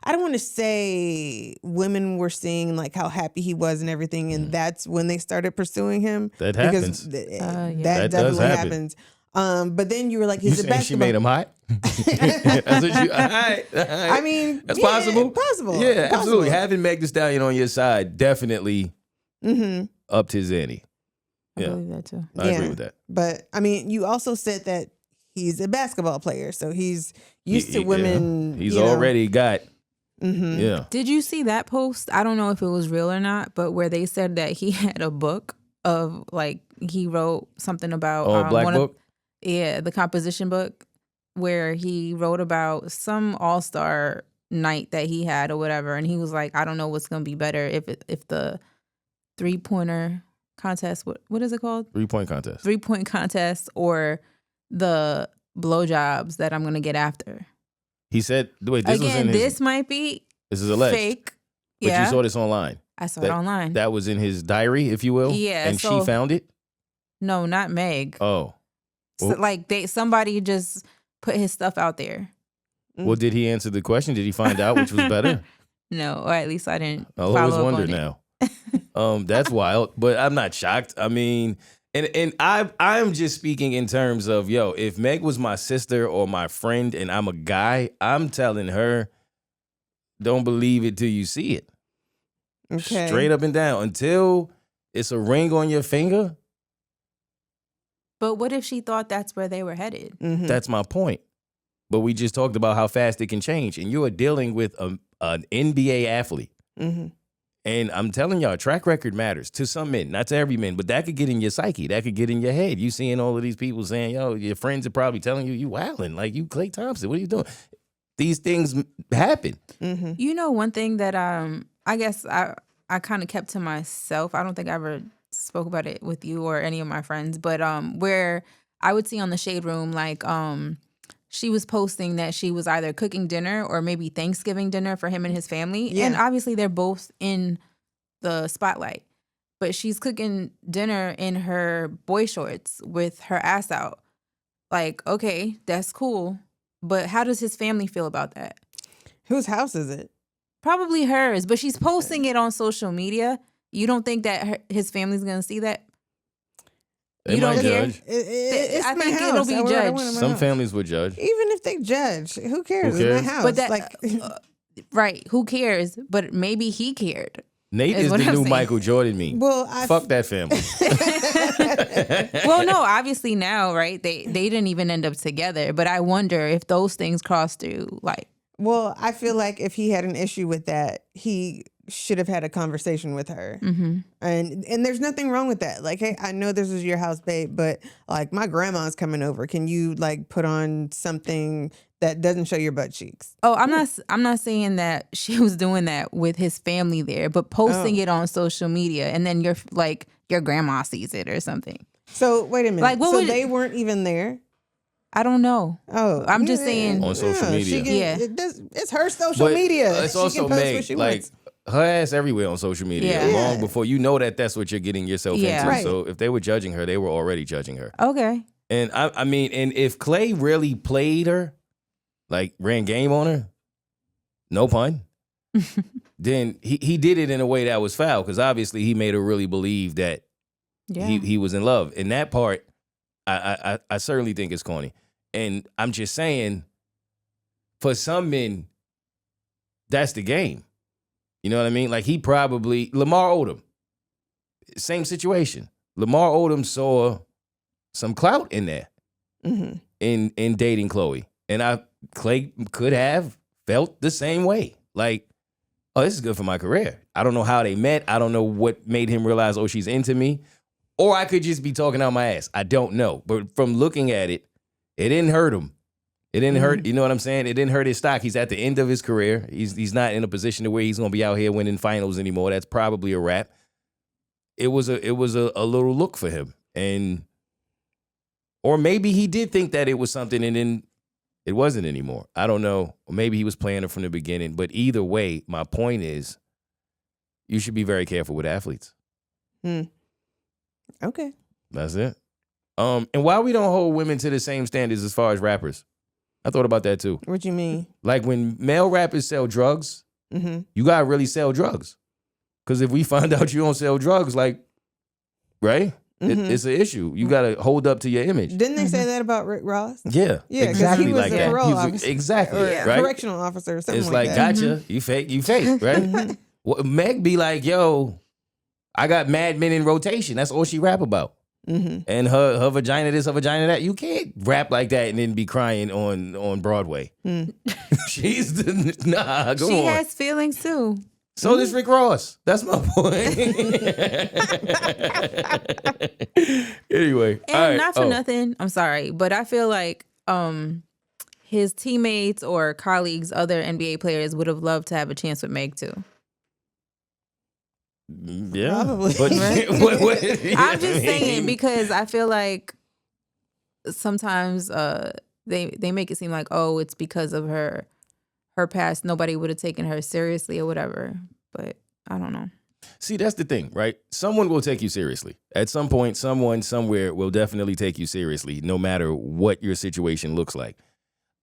I don't want to say women were seeing like how happy he was and everything, and that's when they started pursuing him. That happens. That definitely happens. But then you were like, he's a basketball. She made him hot. That's what you. All right. I mean, that's possible. Possible. Yeah, absolutely. Having Meg the Stallion on your side definitely upped his ante. I believe that too. I agree with that. But I mean, you also said that he's a basketball player, so he's used to women. Yeah. He's already got. Yeah. Did you see that post? I don't know if it was real or not, but where they said that he had a book of, like, he wrote something about Black Book. The composition book, where he wrote about some all-star night that he had or whatever, and he was like, I don't know what's gonna be better if the 3-pointer contest. What is it called? 3-point contest. 3-point contest or the blowjobs that I'm gonna get after. He said, "Wait, this was in his, this might be this is alleged, fake." But you saw this online. I saw it online. That was in his diary, if you will. Yeah, and so, she found it. No, not Meg. Oh, So, like somebody just put his stuff out there. Well, did he answer the question? Did he find out which was better? No, or at least I didn't. I'll always follow up wonder on now. That's wild, but I'm not shocked. I mean, and I'm just speaking in terms of, yo, if Meg was my sister or my friend and I'm a guy, I'm telling her, don't believe it till you see it. Okay. Straight up and down. Until it's a ring on your finger, But what if she thought that's where they were headed? Mhm. that's my point. But we just talked about how fast it can change. And you are dealing with an NBA athlete. Mhm. And I'm telling y'all, track record matters to some men, not to every man, but that could get in your psyche. That could get in your head. You seeing all of these people saying, yo, your friends are probably telling you wilding, like you Klay Thompson. What are you doing? These things happen. Mhm. You know, one thing that I guess I kind of kept to myself. I don't think I ever spoke about it with you or any of my friends, but where I would see on the Shade Room, like she was posting that she was either cooking dinner or maybe Thanksgiving dinner for him and his family. Yeah. And obviously they're both in the spotlight. But she's cooking dinner in her boy shorts with her ass out. Like, okay, that's cool. But how does his family feel about that? Whose house is it? Probably hers, but she's posting it on social media. You don't think that his family's going to see that? They You might don't care? judge. It's I my think house. it'll be I want judged. it in my Some house. families would judge. Even if they judge, who cares? Who cares? It's my house. But that, like, right, who cares? But maybe he cared. Nate is is what the I'm new saying. Michael Jordan meme. well, Fuck that family. Well, no, obviously now, right? They didn't even end up together. But I wonder if those things cross through, like. Well, I feel like if he had an issue with that, he should have had a conversation with her. Mm-hmm. And there's nothing wrong with that. Like, hey, I know this is your house, babe, but like my grandma's coming over. Can you like put on something that doesn't show your butt cheeks? Oh, I'm not saying that she was doing that with his family there, but posting it on social media, and then your grandma sees it or something. So wait a minute. Like, what so would- they weren't even there? I don't know. Oh, I'm just saying- On social media. Yeah. It's her social But media. it's She also can post Meg, what she like wants. her ass everywhere on social media. Yeah. Long before you know that's what you're getting yourself Yeah. into. Right. So if they were judging her, they were already judging her. Okay. And I mean, and if Klay really played her, like ran game on her, no pun, then he did it in a way that was foul because obviously he made her really believe that Yeah. he was in love. And that part, I certainly think is corny. And I'm just saying, for some men, that's the game. You know what I mean? Like Lamar Odom, same situation. Lamar Odom saw some clout in there Mhm. in dating Chloe. And Klay could have felt the same way. Like, oh, this is good for my career. I don't know how they met. I don't know what made him realize, oh, she's into me. Or I could just be talking out my ass. I don't know. But from looking at it, it didn't hurt him. It didn't hurt, you know what I'm saying? It didn't hurt his stock. He's at the end of his career. He's not in a position to where he's going to be out here winning finals anymore. That's probably a wrap. It was a little look for him. Or maybe he did think that it was something and then it wasn't anymore. I don't know. Or maybe he was playing it from the beginning. But either way, my point is you should be very careful with athletes. Okay. That's it. And why we don't hold women to the same standards as far as rappers? I thought about that too. What you mean? Like when male rappers sell drugs, Mm-hmm. you gotta really sell drugs. Because if we find out you don't sell drugs, like, right? Mhm. It's an issue. You gotta hold up to your image. Didn't they say that about Rick Ross? Yeah, Yeah, 'cause exactly he was like a that. parole He was officer. exactly Or right. correctional officer or something It's like like, that. gotcha. You fake, right? Well, Meg be like, yo, I got Mad Men in rotation. That's all she rap about. Mm-hmm. And her vagina this, her vagina that. You can't rap like that and then be crying on Broadway. She's nah, go She on. has feelings too. So does Rick Ross. That's my point. Anyway, And all right. not for nothing, I'm sorry, but I feel like his teammates or colleagues, other NBA players, would have loved to have a chance with Meg too. Yeah, Probably. But Right? I'm just saying because I feel like sometimes they make it seem like, oh, it's because of her past. Nobody would have taken her seriously or whatever. But I don't know. See, that's the thing, right? Someone will take you seriously. At some point, someone somewhere will definitely take you seriously, no matter what your situation looks like.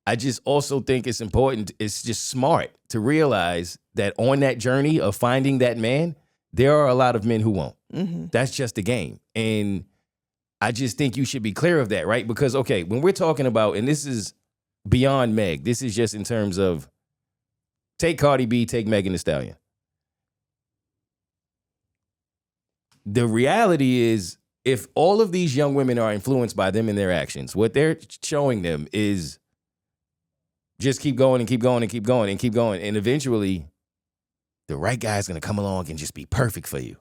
I just also think it's important, it's just smart to realize that on that journey of finding that man, there are a lot of men who won't. Mm-hmm. That's just the game. And I just think you should be clear of that, right? Because, okay, when we're talking about, and this is beyond Meg, this is just in terms of take Cardi B, take Megan Thee Stallion. The reality is, if all of these young women are influenced by them and their actions, what they're showing them is just keep going and keep going and keep going and keep going. And eventually, the right guy's going to come along and just be perfect for you.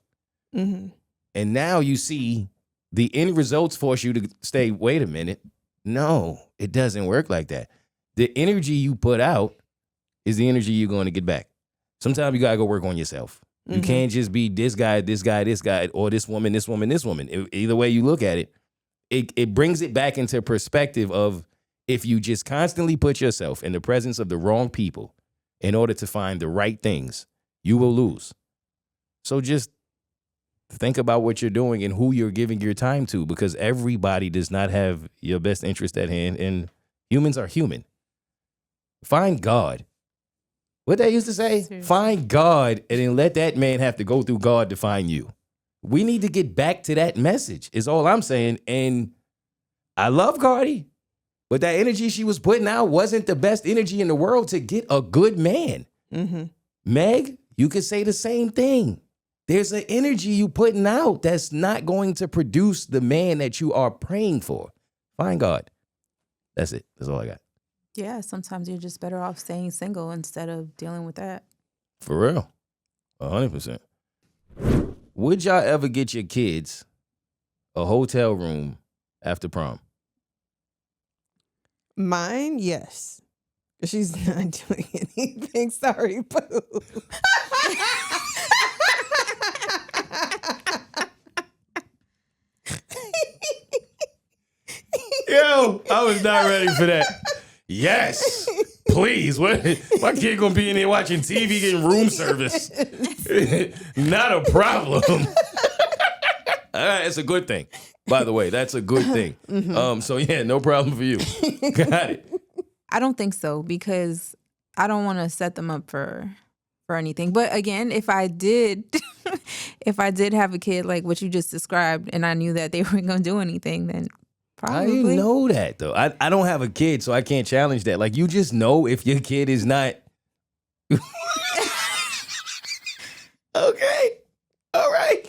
Mm-hmm. And now you see the end results force you to say, wait a minute. No, it doesn't work like that. The energy you put out is the energy you're going to get back. Sometimes you got to go work on yourself. You can't just be this guy, or this woman. Either way you look at it, it brings it back into perspective of if you just constantly put yourself in the presence of the wrong people in order to find the right things, you will lose. So just think about what you're doing and who you're giving your time to, because everybody does not have your best interest at hand, and humans are human. Find God. What they used to say, Seriously. Find God and then let that man have to go through God to find you. We need to get back to that message is all I'm saying. And I love Cardi, but that energy she was putting out wasn't the best energy in the world to get a good man. Mm-hmm. Meg, you could say the same thing. There's an energy you putting out that's not going to produce the man that you are praying for. Find God. That's it. That's all I got. Yeah, sometimes you're just better off staying single instead of dealing with that. For real. 100%. Would y'all ever get your kids a hotel room after prom? Mine, yes. She's not doing anything. Sorry, boo. Yo, I was not ready for that. Yes, please. What? My kid gonna be in there watching TV, getting room service. Not a problem. It's a good thing. By the way, that's a good thing. Mm-hmm. So yeah, no problem for you. Got it. I don't think so, because I don't want to set them up for anything. But again, if I did have a kid like what you just described, and I knew that they weren't gonna do anything, then probably. I didn't know that though. I don't have a kid, so I can't challenge that. Like, you just know if your kid is not. Okay. All right.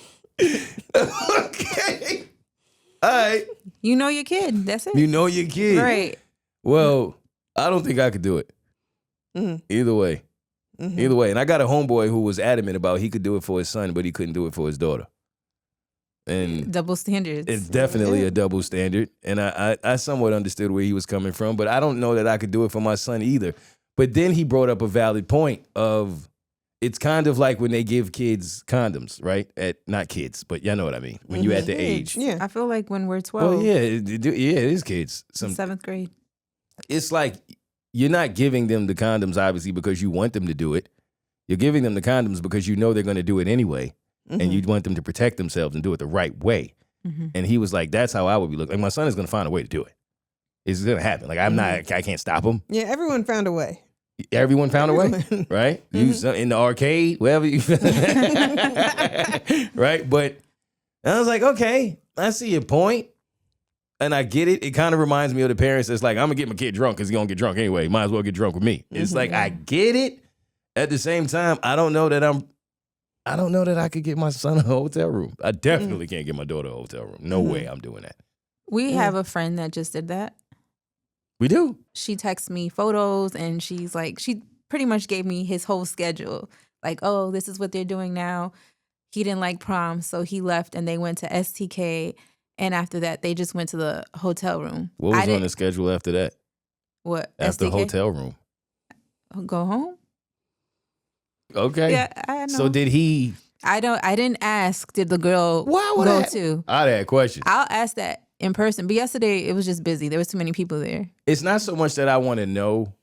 Okay. All right. You know your kid. That's it. You know your kid. Right. Well, I don't think I could do it. Mm-hmm. Either way. Mm-hmm. Either way. And I got a homeboy who was adamant about he could do it for his son, but he couldn't do it for his daughter. And Double standards. it's definitely a double standard. And I somewhat understood where he was coming from, but I don't know that I could do it for my son either. But then he brought up a valid point of, it's kind of like when they give kids condoms, right? Not kids, but y'all know what I mean. When you're at the age. Yeah. I feel like when we're 12, Well, yeah, it is kids. seventh grade. It's like you're not giving them the condoms, obviously, because you want them to do it. You're giving them the condoms because you know they're going to do it anyway. Mm-hmm. And you want them to protect themselves and do it the right way. Mm-hmm. And he was like, that's how I would be looking. Like, my son is going to find a way to do it. It's going to happen. Like, I can't stop him. Yeah, everyone found a way. Everyone found a way, Everyone. right? In the arcade, wherever you, right? But I was like, okay, I see your point. And I get it. It kind of reminds me of the parents that's like, I'm going to get my kid drunk because he's going to get drunk anyway. Might as well get drunk with me. It's like, I get it. At the same time, I don't know that I could get my son a hotel room. I definitely can't get my daughter a hotel room. No way I'm doing that. We have a friend that just did that. We do. She texts me photos, and she's like, she pretty much gave me his whole schedule. Like, oh, this is what they're doing now. He didn't like prom, so he left, and they went to STK. And after that, they just went to the hotel room. What was on the schedule after that? What? After STK? hotel room. Go home? Okay. Yeah, I know. So did he? I didn't ask, did the girl go to? I'd had questions. I'll ask that in person. But yesterday, it was just busy. There was too many people there. It's not so much that I want to know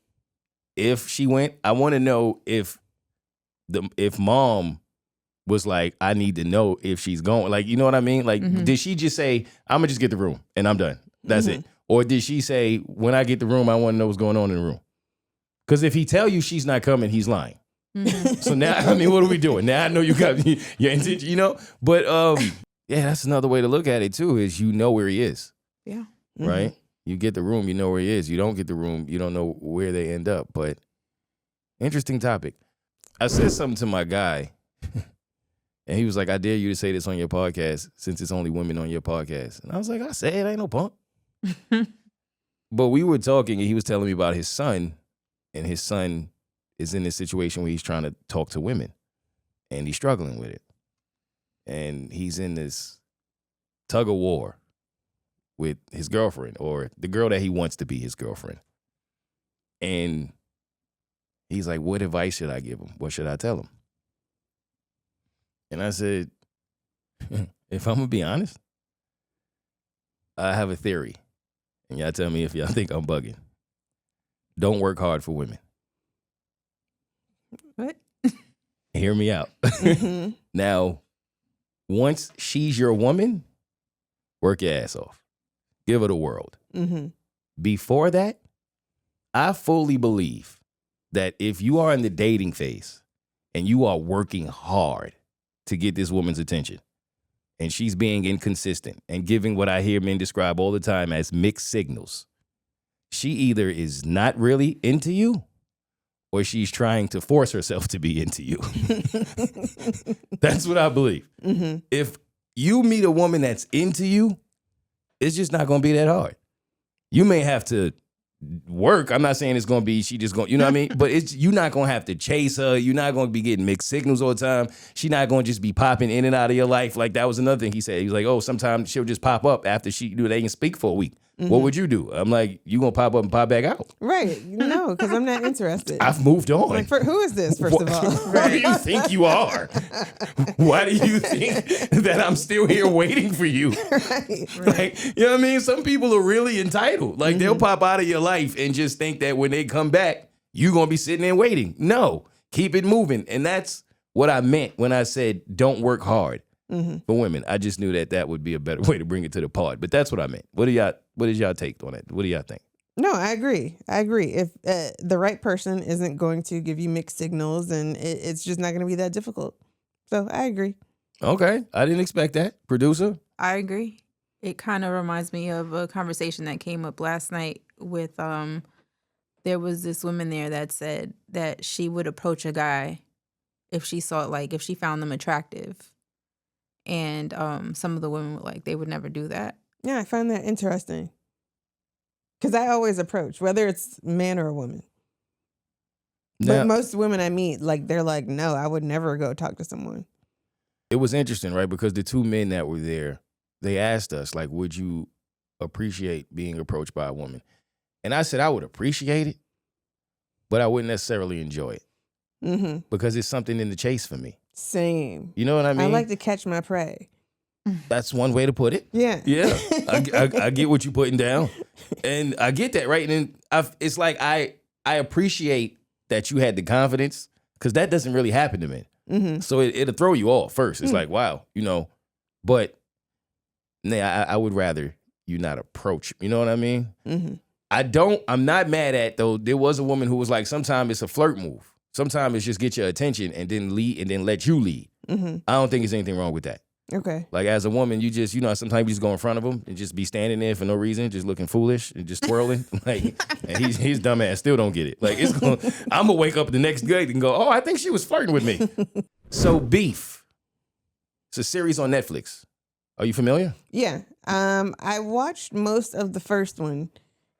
if she went. I want to know if mom was like, I need to know if she's going. Like, you know what I mean? Like, did she just say, I'm going to just get the room and I'm done? That's it. Or did she say, when I get the room, I want to know what's going on in the room? Because if he tell you she's not coming, he's lying. So now, I mean, what are we doing? Now I know you got your intention, you know? But yeah, that's another way to look at it too, is you know where he is. Yeah. Right? You get the room, you know where he is. You don't get the room, you don't know where they end up. But interesting topic. I said something to my guy, and he was like, I dare you to say this on your podcast since it's only women on your podcast. And I was like, I said it, ain't no punk. But we were talking, and he was telling me about his son, and his son is in this situation where he's trying to talk to women, and he's struggling with it. And he's in this tug of war with his girlfriend, or the girl that he wants to be his girlfriend. And he's like, what advice should I give him? What should I tell him? And I said, if I'm going to be honest, I have a theory. And y'all tell me if y'all think I'm bugging. Don't work hard for women. What? Hear me out. Now, once she's your woman, work your ass off. Give her the world. Before that, I fully believe that if you are in the dating phase and you are working hard to get this woman's attention, and she's being inconsistent and giving what I hear men describe all the time as mixed signals, she either is not really into you or she's trying to force herself to be into you. That's what I believe. If you meet a woman that's into you, it's just not going to be that hard. You may have to work. I'm not saying it's going to be, she just going, you know what I mean? But you're not going to have to chase her. You're not going to be getting mixed signals all the time. She's not going to just be popping in and out of your life. Like that was another thing he said. He was like, oh, sometimes she'll just pop up after they can speak for a week. What would you do? I'm like, you going to pop up and pop back out? Right. No, because I'm not interested. I've moved on. Like, who is this, first of all? Who do you think you are? Why do you think that I'm still here waiting for you? Right. Like, you know what I mean? Some people are really entitled. Like, they'll pop out of your life and just think that when they come back, you're going to be sitting there waiting. No, keep it moving. And that's what I meant when I said don't work hard for women. I just knew that would be a better way to bring it to the pod. But that's what I meant. What is y'all take on it? What do y'all think? No, I agree. If the right person isn't going to give you mixed signals, and it's just not going to be that difficult. So I agree. Okay. I didn't expect that. Producer? I agree. It kind of reminds me of a conversation that came up last night with, there was this woman there that said that she would approach a guy if she found them attractive. And some of the women were like, they would never do that. Yeah, I find that interesting. Because I always approach, whether it's man or a woman. But most women I meet, like, they're like, no, I would never go talk to someone. It was interesting, right? Because the two men that were there, they asked us, like, would you appreciate being approached by a woman? And I said I would appreciate it, but I wouldn't necessarily enjoy it. Because it's something in the chase for me. Same. You know what I mean? I like to catch my prey. That's one way to put it. Yeah. Yeah. I get what you're putting down. And I get that, right? And then it's like I appreciate that you had the confidence, because that doesn't really happen to men. So it'll throw you off first. It's like, wow, you know. But I would rather you not approach. You know what I mean? I'm not mad at, though, there was a woman who was like, sometimes it's a flirt move. Sometimes it's just get your attention and then lead and then let you lead. I don't think there's anything wrong with that. Okay. Like, as a woman, you just, sometimes you just go in front of him and just be standing there for no reason, just looking foolish and just twirling. Like, and he's dumbass still don't get it. Like, I'm gonna wake up the next day and go, oh, I think she was flirting with me. So, Beef. It's a series on Netflix. Are you familiar? Yeah. I watched most of the first one,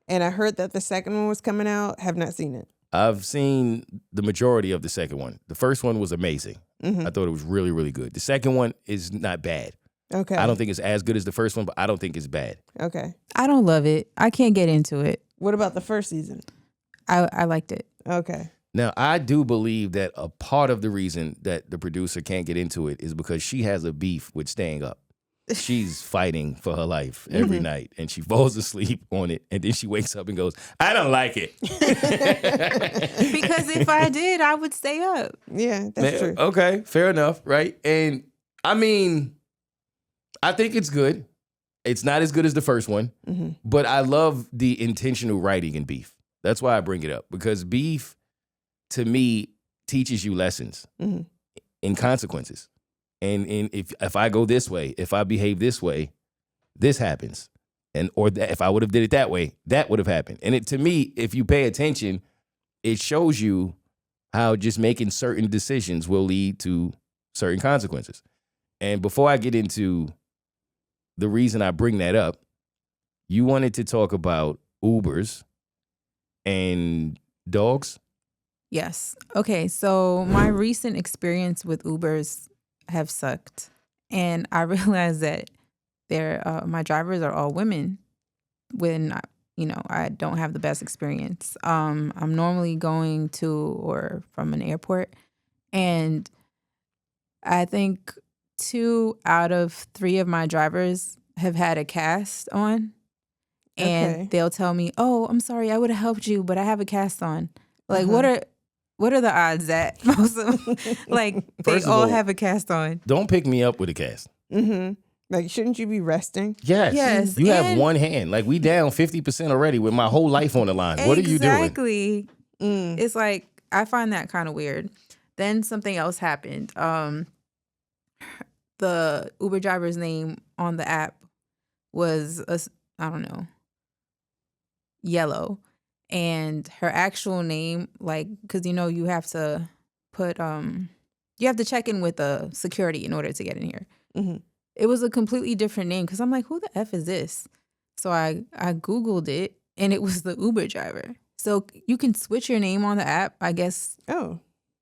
and I heard that the second one was coming out. Have not seen it. I've seen the majority of the second one. The first one was amazing. I thought it was really, really good. The second one is not bad. Okay. I don't think it's as good as the first one, but I don't think it's bad. Okay. I don't love it. I can't get into it. What about the first season? I liked it. Okay. Now, I do believe that a part of the reason that the producer can't get into it is because she has a beef with staying up. she's fighting for her life every night, and she falls asleep on it, and then she wakes up and goes, I don't like it. Because if I did, I would stay up. Yeah, that's true. Okay, fair enough, right? And I mean, I think it's good. It's not as good as the first one, but I love the intentional writing in Beef. That's why I bring it up, because Beef, to me, teaches you lessons in consequences. And if I go this way, if I behave this way, this happens. Or that if I would have did it that way, that would have happened. And to me, if you pay attention, it shows you how just making certain decisions will lead to certain consequences. And before I get into the reason I bring that up, you wanted to talk about Ubers and dogs? Yes. Okay, so my recent experience with Ubers have sucked. And I realized that my drivers are all women when, I don't have the best experience. I'm normally going to or from an airport, and I think 2 out of 3 of my drivers have had a cast on, and they'll tell me, "Oh, I'm sorry, I would have helped you, but I have a cast on." Like, what are the odds that most of them, like, they all have a cast on? Don't pick me up with a cast. Like, shouldn't you be resting? Yes. You have one hand. Like, we down 50% already with my whole life on the line. What are you doing? Exactly. It's like, I find that kind of weird. Then something else happened. The Uber driver's name on the app was, I don't know, Yellow. And her actual name, like, because, you have to put, you have to check in with the security in order to get in here. It was a completely different name, because I'm like, who the F is this? So I Googled it, and it was the Uber driver. So you can switch your name on the app, I guess. Oh.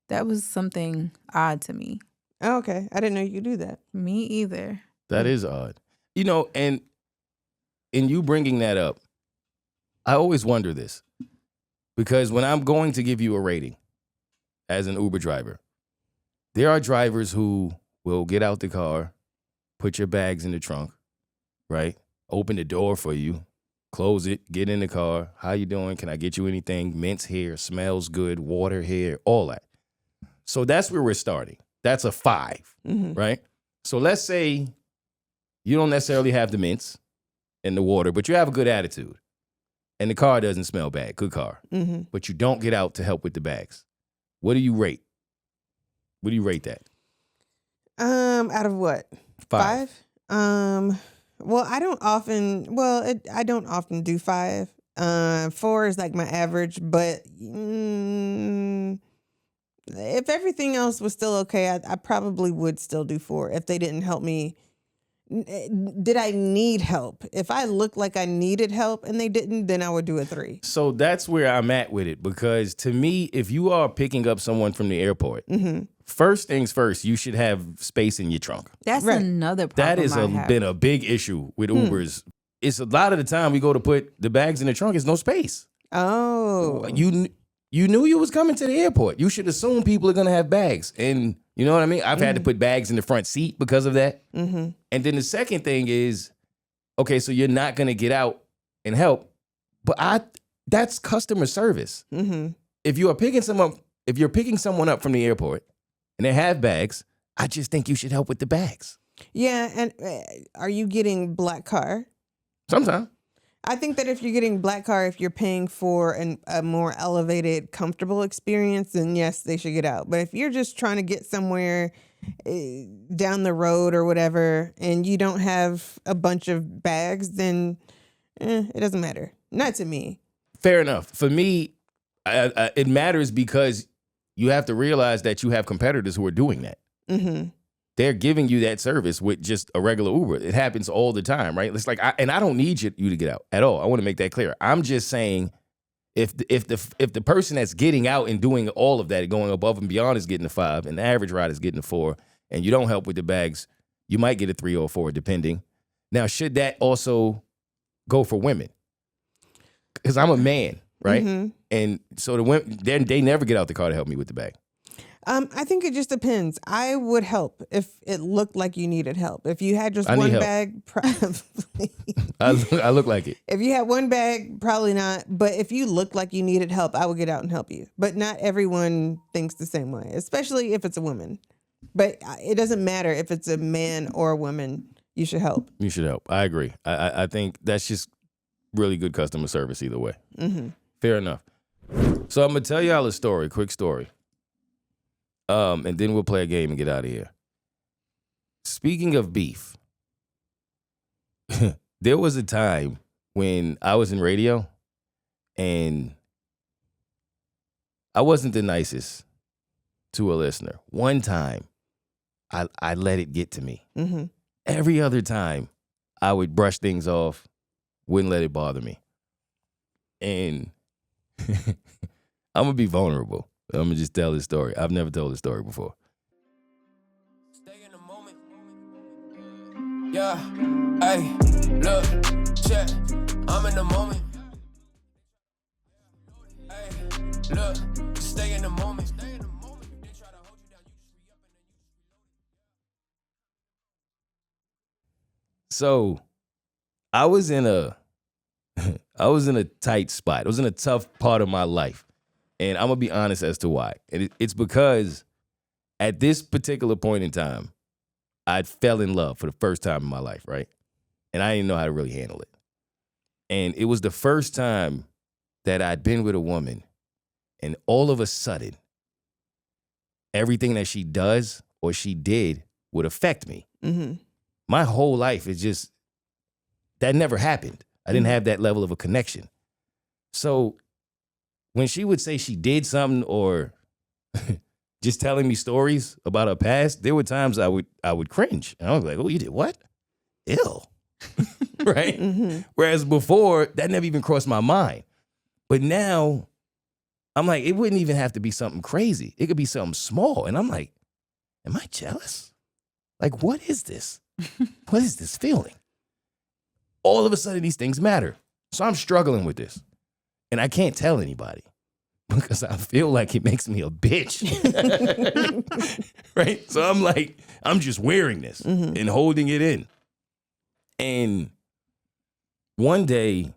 That was something odd to me. Oh, okay. I didn't know you could do that. Me either. That is odd. And in you bringing that up, I always wonder this. Because when I'm going to give you a rating as an Uber driver, there are drivers who will get out the car, put your bags in the trunk, right? Open the door for you, close it, get in the car. How you doing? Can I get you anything? Mint's here, smells good, water here, all that. So that's where we're starting. That's a 5, right? So let's say you don't necessarily have the mints and the water, but you have a good attitude. And the car doesn't smell bad. Good car. But you don't get out to help with the bags. What do you rate? What do you rate that? Out of what? 5. Well, I don't often do 5. 4 is like my average, but if everything else was still okay, I probably would still do 4 if they didn't help me. Did I need help? If I looked like I needed help and they didn't, then I would do a 3. So that's where I'm at with it, because to me, if you are picking up someone from the airport, first things first, you should have space in your trunk. That's another problem. That has been a big issue with Ubers. It's a lot of the time we go to put the bags in the trunk, there's no space. Oh. You knew you was coming to the airport. You should assume people are going to have bags. And you know what I mean? I've had to put bags in the front seat because of that. And then the second thing is, okay, so you're not going to get out and help. But that's customer service. If you're picking someone up from the airport and they have bags, I just think you should help with the bags. Yeah, and are you getting black car? Sometimes. I think that if you're getting black car, if you're paying for a more elevated, comfortable experience, then yes, they should get out. But if you're just trying to get somewhere down the road or whatever, and you don't have a bunch of bags, then it doesn't matter. Not to me. Fair enough. For me, it matters because you have to realize that you have competitors who are doing that. They're giving you that service with just a regular Uber. It happens all the time, right? It's like, I don't need you to get out at all. I want to make that clear. I'm just saying, if the person that's getting out and doing all of that, going above and beyond, is getting a 5, and the average ride is getting a 4, and you don't help with the bags, you might get a 3 or a 4, depending. Now, should that also go for women? Because I'm a man, right? And so the women, they never get out the car to help me with the bag. I think it just depends. I would help if it looked like you needed help. If you had just I need one help. bag, probably. I look like it. If you had one bag, probably not. But if you looked like you needed help, I would get out and help you. But not everyone thinks the same way, especially if it's a woman. But it doesn't matter if it's a man or a woman. You should help. You should help. I agree. I think that's just really good customer service either way. Mm-hmm. Fair enough. So I'm gonna tell y'all a story, quick story. And then we'll play a game and get out of here. Speaking of beef, there was a time when I was in radio and I wasn't the nicest to a listener. One time, I let it get to me. Mm-hmm. Every other time, I would brush things off, wouldn't let it bother me. And I'm going to be vulnerable. I'm going to just tell this story. I've never told this story before. Stay in the moment. Yeah, hey, look, check. I'm in the moment. Hey, look, stay in the moment. Stay in the moment. If they try to hold you down, you just re-up and then you So I was in a tight spot. I was in a tough part of my life. And I'm going to be honest as to why. And it's because at this particular point in time, I fell in love for the first time in my life, right? And I didn't know how to really handle it. And it was the first time that I'd been with a woman, and all of a sudden, everything that she does or she did would affect me. Mm-hmm. My whole life is just, that never happened. I didn't have that level of a connection. So when she would say she did something or just telling me stories about her past, there were times I would cringe. And I was like, oh, you did what? Ew. Right? Mm-hmm. Whereas before, that never even crossed my mind. But now, I'm like, it wouldn't even have to be something crazy. It could be something small. And I'm like, am I jealous? Like, what is this? What is this feeling? All of a sudden, these things matter. So I'm struggling with this. And I can't tell anybody because I feel like it makes me a bitch. Right? So I'm like, I'm just wearing this and holding it in. And one day,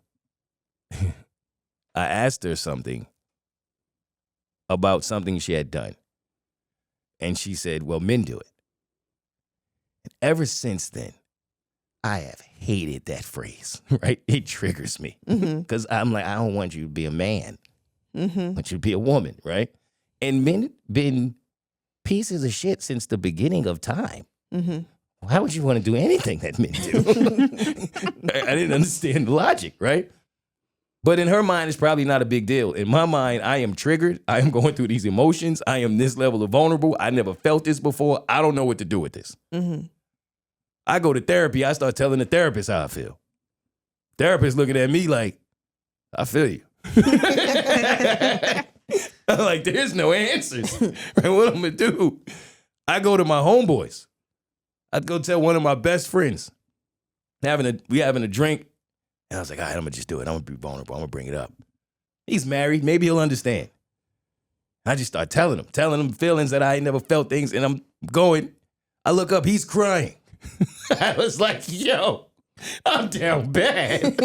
I asked her something about something she had done. And she said, well, men do it. And ever since then, I have hated that phrase, right? It triggers me because I'm like, I don't want you to be a man. I want you to be a woman, right? And men been pieces of shit since the beginning of time. Why would you want to do anything that men do? I didn't understand the logic, right? But in her mind, it's probably not a big deal. In my mind, I am triggered. I am going through these emotions. I am this level of vulnerable. I never felt this before. I don't know what to do with this. I go to therapy. I start telling the therapist how I feel. Therapist looking at me like, I feel you. I'm like, there's no answers. Right? What I'm going to do? I go to my homeboys. I'd go tell one of my best friends. We having a drink. And I was like, all right, I'm going to just do it. I'm going to be vulnerable. I'm going to bring it up. He's married. Maybe he'll understand. I just start telling him feelings that I ain't never felt things. And I'm going. I look up. He's crying. I was like, yo, I'm down bad.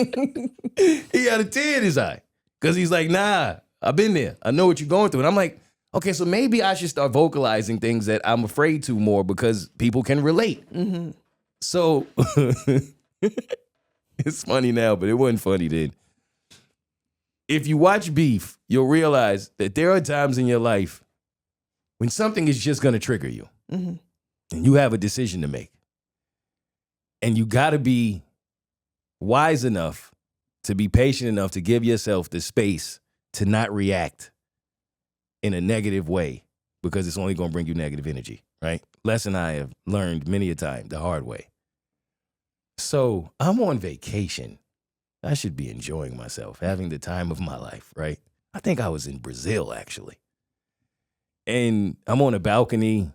He had a tear in his eye. Because he's like, nah, I've been there. I know what you're going through. And I'm like, okay, so maybe I should start vocalizing things that I'm afraid to more because people can relate. So it's funny now, but it wasn't funny then. If you watch Beef, you'll realize that there are times in your life when something is just going to trigger you. And you have a decision to make. And you got to be wise enough to be patient enough to give yourself the space to not react in a negative way because it's only going to bring you negative energy, right? Lesson I have learned many a time the hard way. So I'm on vacation. I should be enjoying myself, having the time of my life, right? I think I was in Brazil, actually. And I'm on a balcony,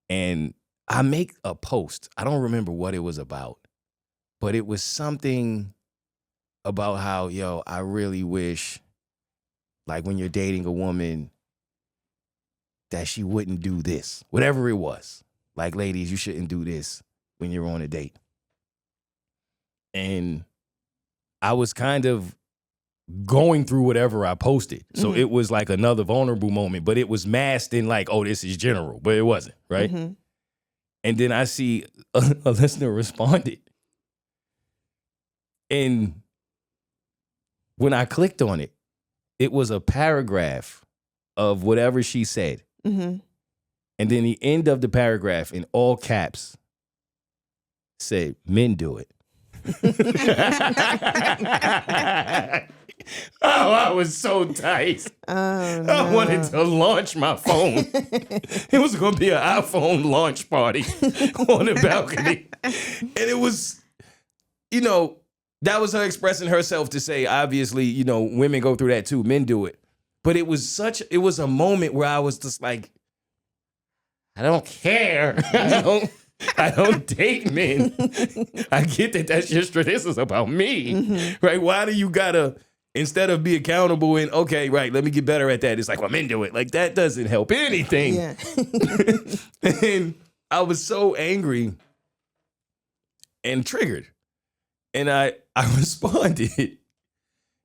and I make a post. I don't remember what it was about, but it was something about how, I really wish, like when you're dating a woman, that she wouldn't do this, whatever it was. Like, ladies, you shouldn't do this when you're on a date. And I was kind of going through whatever I posted. So it was like another vulnerable moment, but it was masked in like, oh, this is general, but it wasn't, right? And then I see a listener responded. And when I clicked on it, it was a paragraph of whatever she said. And then the end of the paragraph in all caps said, men do it. Oh, I was so tight. Oh, no. I wanted to launch my phone. It was going to be an iPhone launch party on the balcony. And it was, that was her expressing herself to say, obviously, women go through that too. Men do it. But it was a moment where I was just like, I don't care. I don't date men. I get that that's just, this is about me, right? Why do you gotta, instead of be accountable and, okay, right, let me get better at that. It's like, well, men do it. Like, that doesn't help anything. Yeah. And I was so angry and triggered. And I responded.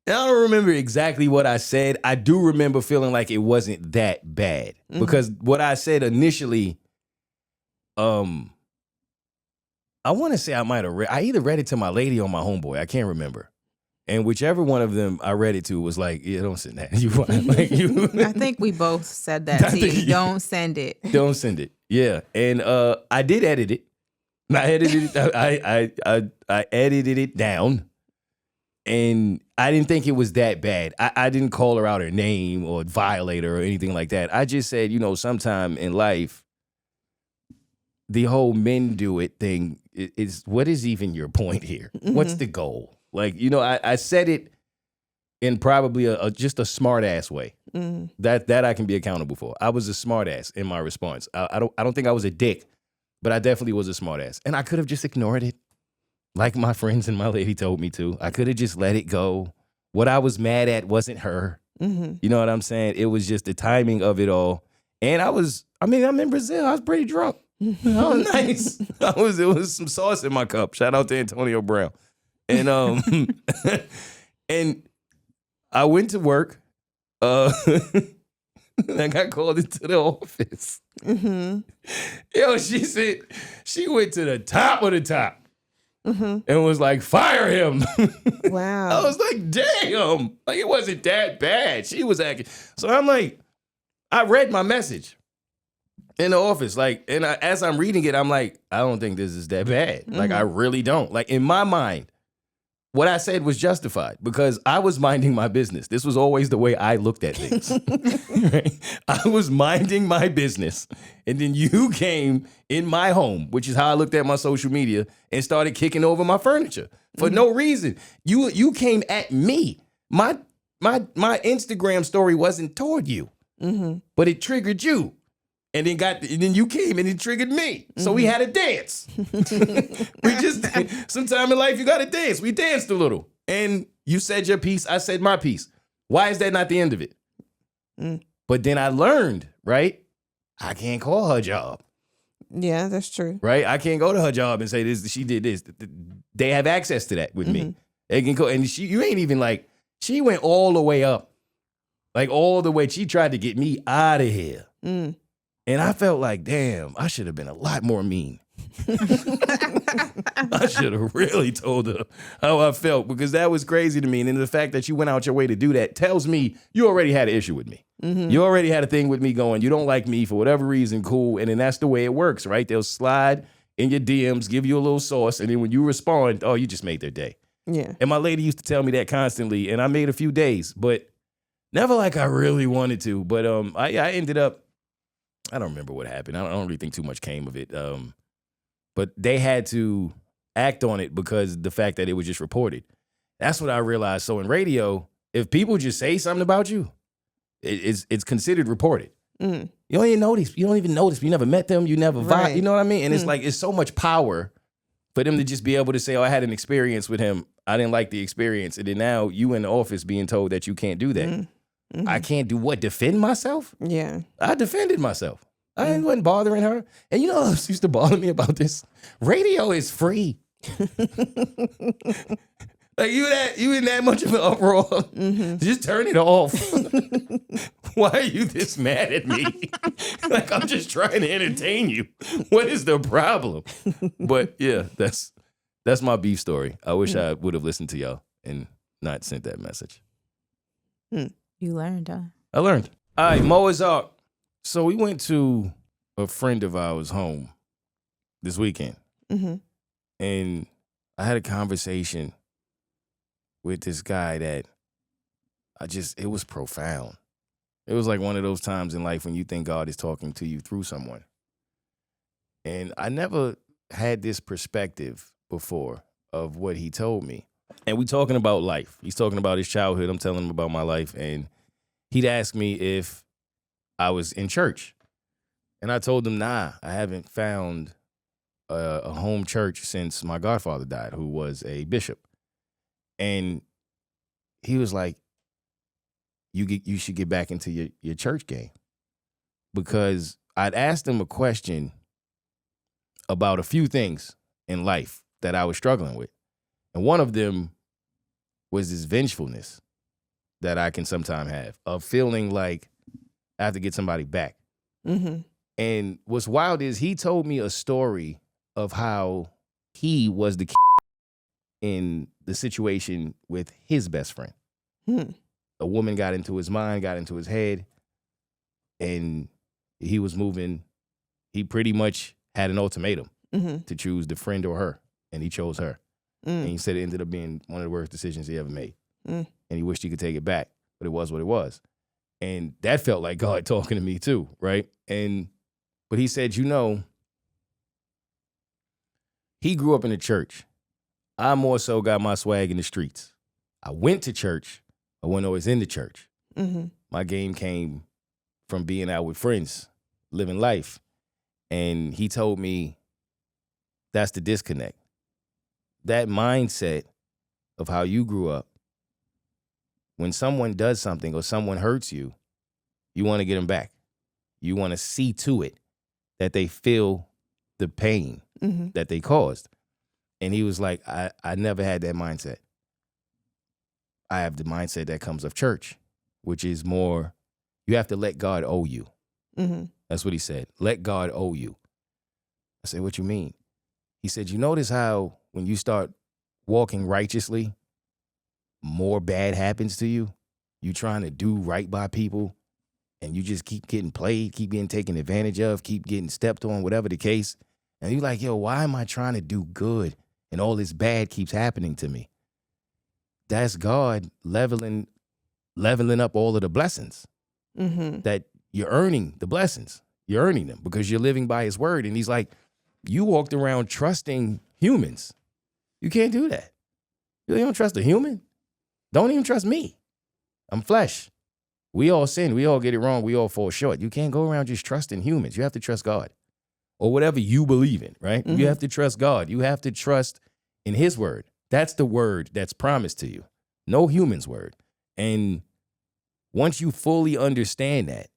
And I don't remember exactly what I said. I do remember feeling like it wasn't that bad. Because what I said initially, I want to say I might have I either read it to my lady or my homeboy. I can't remember. And whichever one of them I read it to was like, yeah, don't send that. I think we both said that to you. Don't send it. Don't send it. Yeah. And I did edit it. I edited it down. And I didn't think it was that bad. I didn't call her out her name or violate her or anything like that. I just said, sometime in life, the whole men do it thing is, what is even your point here? What's the goal? Like, I said it in probably just a smart ass way that I can be accountable for. I was a smart ass in my response. I don't think I was a dick, but I definitely was a smart ass. And I could have just ignored it. Like my friends and my lady told me to. I could have just let it go. What I was mad at wasn't her. You know what I'm saying? It was just the timing of it all. And I'm in Brazil. I was pretty drunk. Oh, nice. It was some sauce in my cup. Shout out to Antonio Brown. And and I went to work. And I got called into the office. Yo, she said she went to the top of the top. And was like, fire him. Wow. I was like, damn. Like, it wasn't that bad. She was acting. So I'm like, I read my message in the office. Like, and as I'm reading it, I'm like, I don't think this is that bad. Like, I really don't. Like, in my mind, what I said was justified because I was minding my business. This was always the way I looked at things. Right? I was minding my business. And then you came in my home, which is how I looked at my social media, and started kicking over my furniture for no reason. You came at me. My Instagram story wasn't toward you, but it triggered you. And then you came and it triggered me. So we had a dance. Sometime in life you got to dance. We danced a little. And you said your piece, I said my piece. Why is that not the end of it? But then I learned, right? I can't call her job. Yeah, that's true. Right? I can't go to her job and say this. She did this. They have access to that with me. They can go. And you ain't even like, she went all the way up. Like all the way. She tried to get me out of here. And I felt like, damn, I should have been a lot more mean. I should have really told her how I felt because that was crazy to me. And then the fact that you went out your way to do that tells me you already had an issue with me. You already had a thing with me going, you don't like me for whatever reason, cool. And then that's the way it works, right? They'll slide in your DMs, give you a little sauce. And then when you respond, oh, you just made their day. Yeah. And my lady used to tell me that constantly. And I made a few days, but never like I really wanted to. But I ended up, I don't remember what happened. I don't really think too much came of it. But they had to act on it because the fact that it was just reported. That's what I realized. So in radio, if people just say something about you, it's considered reported. You don't even notice. You don't even notice. You never met them. You never vibe. Right. You know what I mean? And it's like, it's so much power for them to just be able to say, oh, I had an experience with him. I didn't like the experience. And then now you in the office being told that you can't do that. I can't do what? Defend myself? Yeah. I defended myself. I wasn't bothering her. And you know what else used to bother me about this? Radio is free. Like you in that much of an uproar? Just turn it off. Why are you this mad at me? Like I'm just trying to entertain you. What is the problem? But yeah, that's my beef story. I wish I would have listened to y'all and not sent that message. You learned, huh? I learned. All right, Mo is up. So we went to a friend of ours' home this weekend. And I had a conversation with this guy that it was profound. It was like one of those times in life when you think God is talking to you through someone. And I never had this perspective before of what he told me. And we talking about life. He's talking about his childhood. I'm telling him about my life. And he'd ask me if I was in church. And I told him, nah, I haven't found a home church since my godfather died, who was a bishop. And he was like, you should get back into your church game. Because I'd asked him a question about a few things in life that I was struggling with. And one of them was this vengefulness that I can sometimes have of feeling like I have to get somebody back. And what's wild is he told me a story of how he was the in the situation with his best friend. A woman got into his mind, got into his head, and he was moving. He pretty much had an ultimatum to choose the friend or her, and he chose her. And he said it ended up being one of the worst decisions he ever made. And he wished he could take it back, but it was what it was. And that felt like God talking to me too, right? But he said, he grew up in the church. I more so got my swag in the streets. I went to church. I wasn't always in the church. My game came from being out with friends, living life. And he told me that's the disconnect. That mindset of how you grew up, when someone does something or someone hurts you, you want to get them back. You want to see to it that they feel the pain that they caused. And he was like, I never had that mindset. I have the mindset that comes of church, which is more, you have to let God owe you. That's what he said. Let God owe you. I said, what you mean? He said, you notice how when you start walking righteously, more bad happens to you? You trying to do right by people, and you just keep getting played, keep getting taken advantage of, keep getting stepped on, whatever the case. And you're like, yo, why am I trying to do good and all this bad keeps happening to me? That's God leveling up all of the blessings that you're earning, the blessings. You're earning them because you're living by his word. And he's like, you walked around trusting humans. You can't do that. You don't trust a human. Don't even trust me. I'm flesh. We all sin. We all get it wrong. We all fall short. You can't go around just trusting humans. You have to trust God or whatever you believe in, right? You have to trust God. You have to trust in his word. That's the word that's promised to you. No human's word. And once you fully understand that,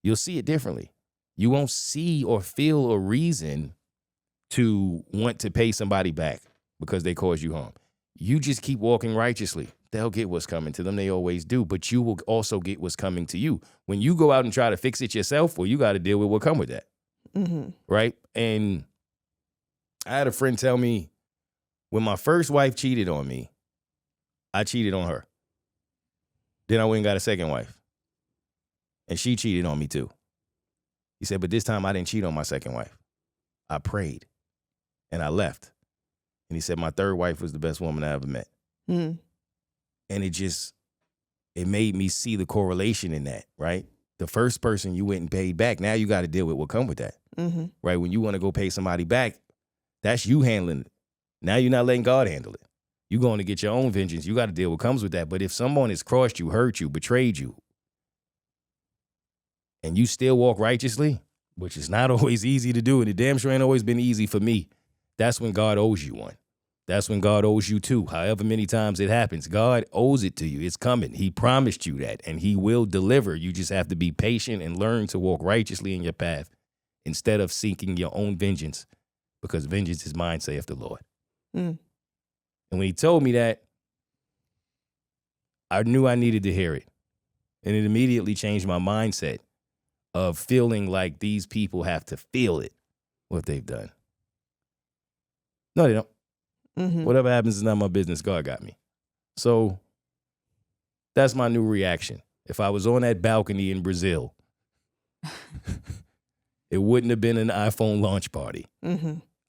you'll see it differently. You won't see or feel a reason to want to pay somebody back because they caused you harm. You just keep walking righteously. They'll get what's coming to them. They always do. But you will also get what's coming to you. When you go out and try to fix it yourself, well, you got to deal with what come with that. Right? And I had a friend tell me, when my first wife cheated on me, I cheated on her. Then I went and got a second wife. And she cheated on me too. He said, but this time I didn't cheat on my second wife. I prayed and I left. And he said, my third wife was the best woman I ever met. And it made me see the correlation in that, right? The first person you went and paid back, now you got to deal with what come with that, right? When you want to go pay somebody back, that's you handling it. Now you're not letting God handle it. You're going to get your own vengeance. You got to deal with what comes with that. But if someone has crossed you, hurt you, betrayed you, and you still walk righteously, which is not always easy to do, and it damn sure ain't always been easy for me, that's when God owes you one. That's when God owes you too. However many times it happens, God owes it to you. It's coming. He promised you that, and he will deliver. You just have to be patient and learn to walk righteously in your path instead of seeking your own vengeance, because vengeance is mine, saith the Lord. And when he told me that, I knew I needed to hear it. And it immediately changed my mindset of feeling like these people have to feel it, what they've done. No, they don't. Whatever happens is not my business. God got me. So that's my new reaction. If I was on that balcony in Brazil, it wouldn't have been an iPhone launch party.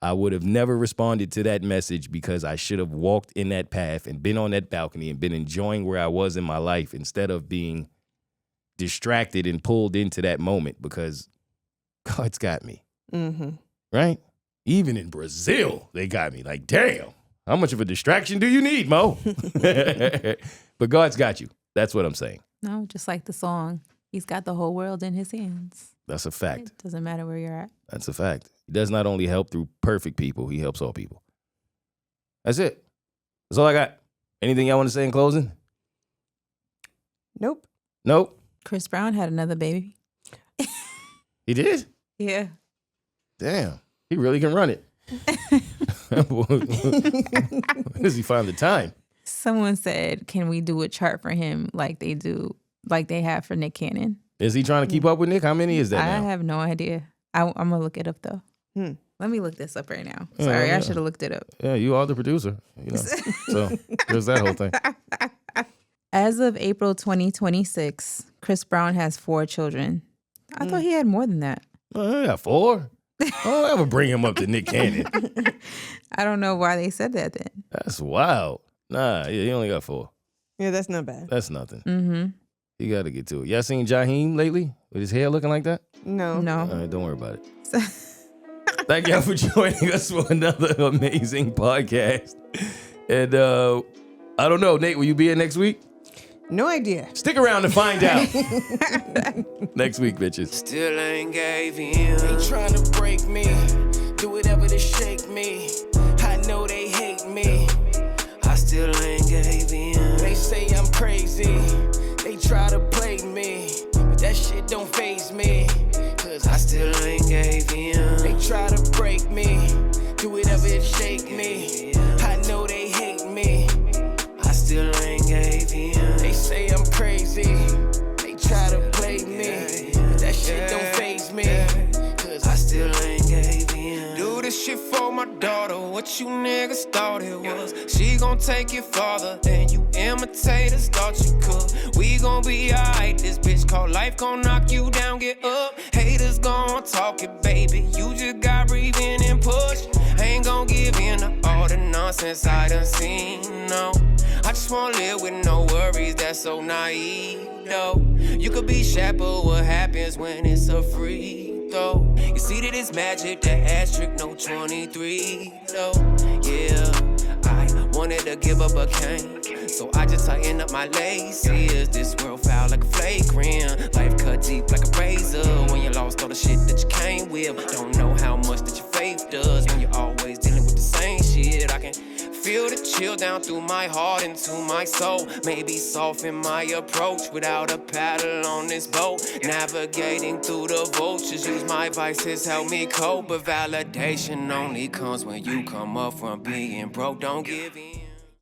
I would have never responded to that message because I should have walked in that path and been on that balcony and been enjoying where I was in my life instead of being distracted and pulled into that moment because God's got me. Right? Even in Brazil, they got me. Like, damn, how much of a distraction do you need, Mo? But God's got you. That's what I'm saying. No, just like the song, he's got the whole world in his hands. That's a fact. It doesn't matter where you're at. That's a fact. He does not only help through perfect people, he helps all people. That's it. That's all I got. Anything y'all want to say in closing? Nope. Nope. Chris Brown had another baby. He did? Yeah. Damn. He really can run it. Where does he find the time? Someone said, can we do a chart for him like they have for Nick Cannon? Is he trying to keep up with Nick? How many is that I now? have no idea. I'm going to look it up, though. Let me look this up right now. Sorry, Yeah. I should have looked it up. Yeah, you are the producer. You know. So there's that whole thing. As of April 2026, Chris Brown has 4 children. I thought he had more than that. Oh, I got 4. Don't ever bring him up to Nick Cannon. I don't know why they said that then. That's wild. Nah, yeah, he only got 4. Yeah, that's not bad. That's nothing. Mm-hmm. You got to get to it. Y'all seen Jaheim lately with his hair looking like that? No. All No. right, don't worry about it. Thank y'all for joining us for another amazing podcast. And I don't know, Nate, will you be here next week? No idea. Stick around to find out. Next week, bitches. Still ain't gave in. They tryna break me, do whatever to shake me. I know they hate me. I still ain't gave in. They say I'm crazy. They try to play me, but that shit don't faze me. Cause I still ain't gave in. They try to break me, do whatever to shake me. I know they hate me. I still ain't gave in. They say I'm crazy. They try to play me, but that shit don't faze me. Cause I still ain't gave in. Do this shit for my daughter. What you niggas thought it was. She gon' take it farther than you imitators thought you could. We gon' be alright. This bitch called life gon' knock you down, get up. Haters gon' talk it, baby. You just got breathe in and push. Ain't gon' give in to all the nonsense I done seen, no. I just wanna live with no worries, that's so naive, though. You could be Shaq, but what happens when it's a free throw? You see that it's magic, that asterisk, no 23, though. Yeah, I wanted to give up a cane, so I just tighten up my laces. This world foul like a flagrant, life cut deep like a razor. When you lost all the shit that you came with, don't know how much that your faith does. When you're always dealing with the same shit, I can feel the chill down through my heart into my soul. Maybe soften my approach without a paddle on this boat. Navigating through the vultures, use my vices, help me cope. But validation only comes when you come up from being broke. Don't give in.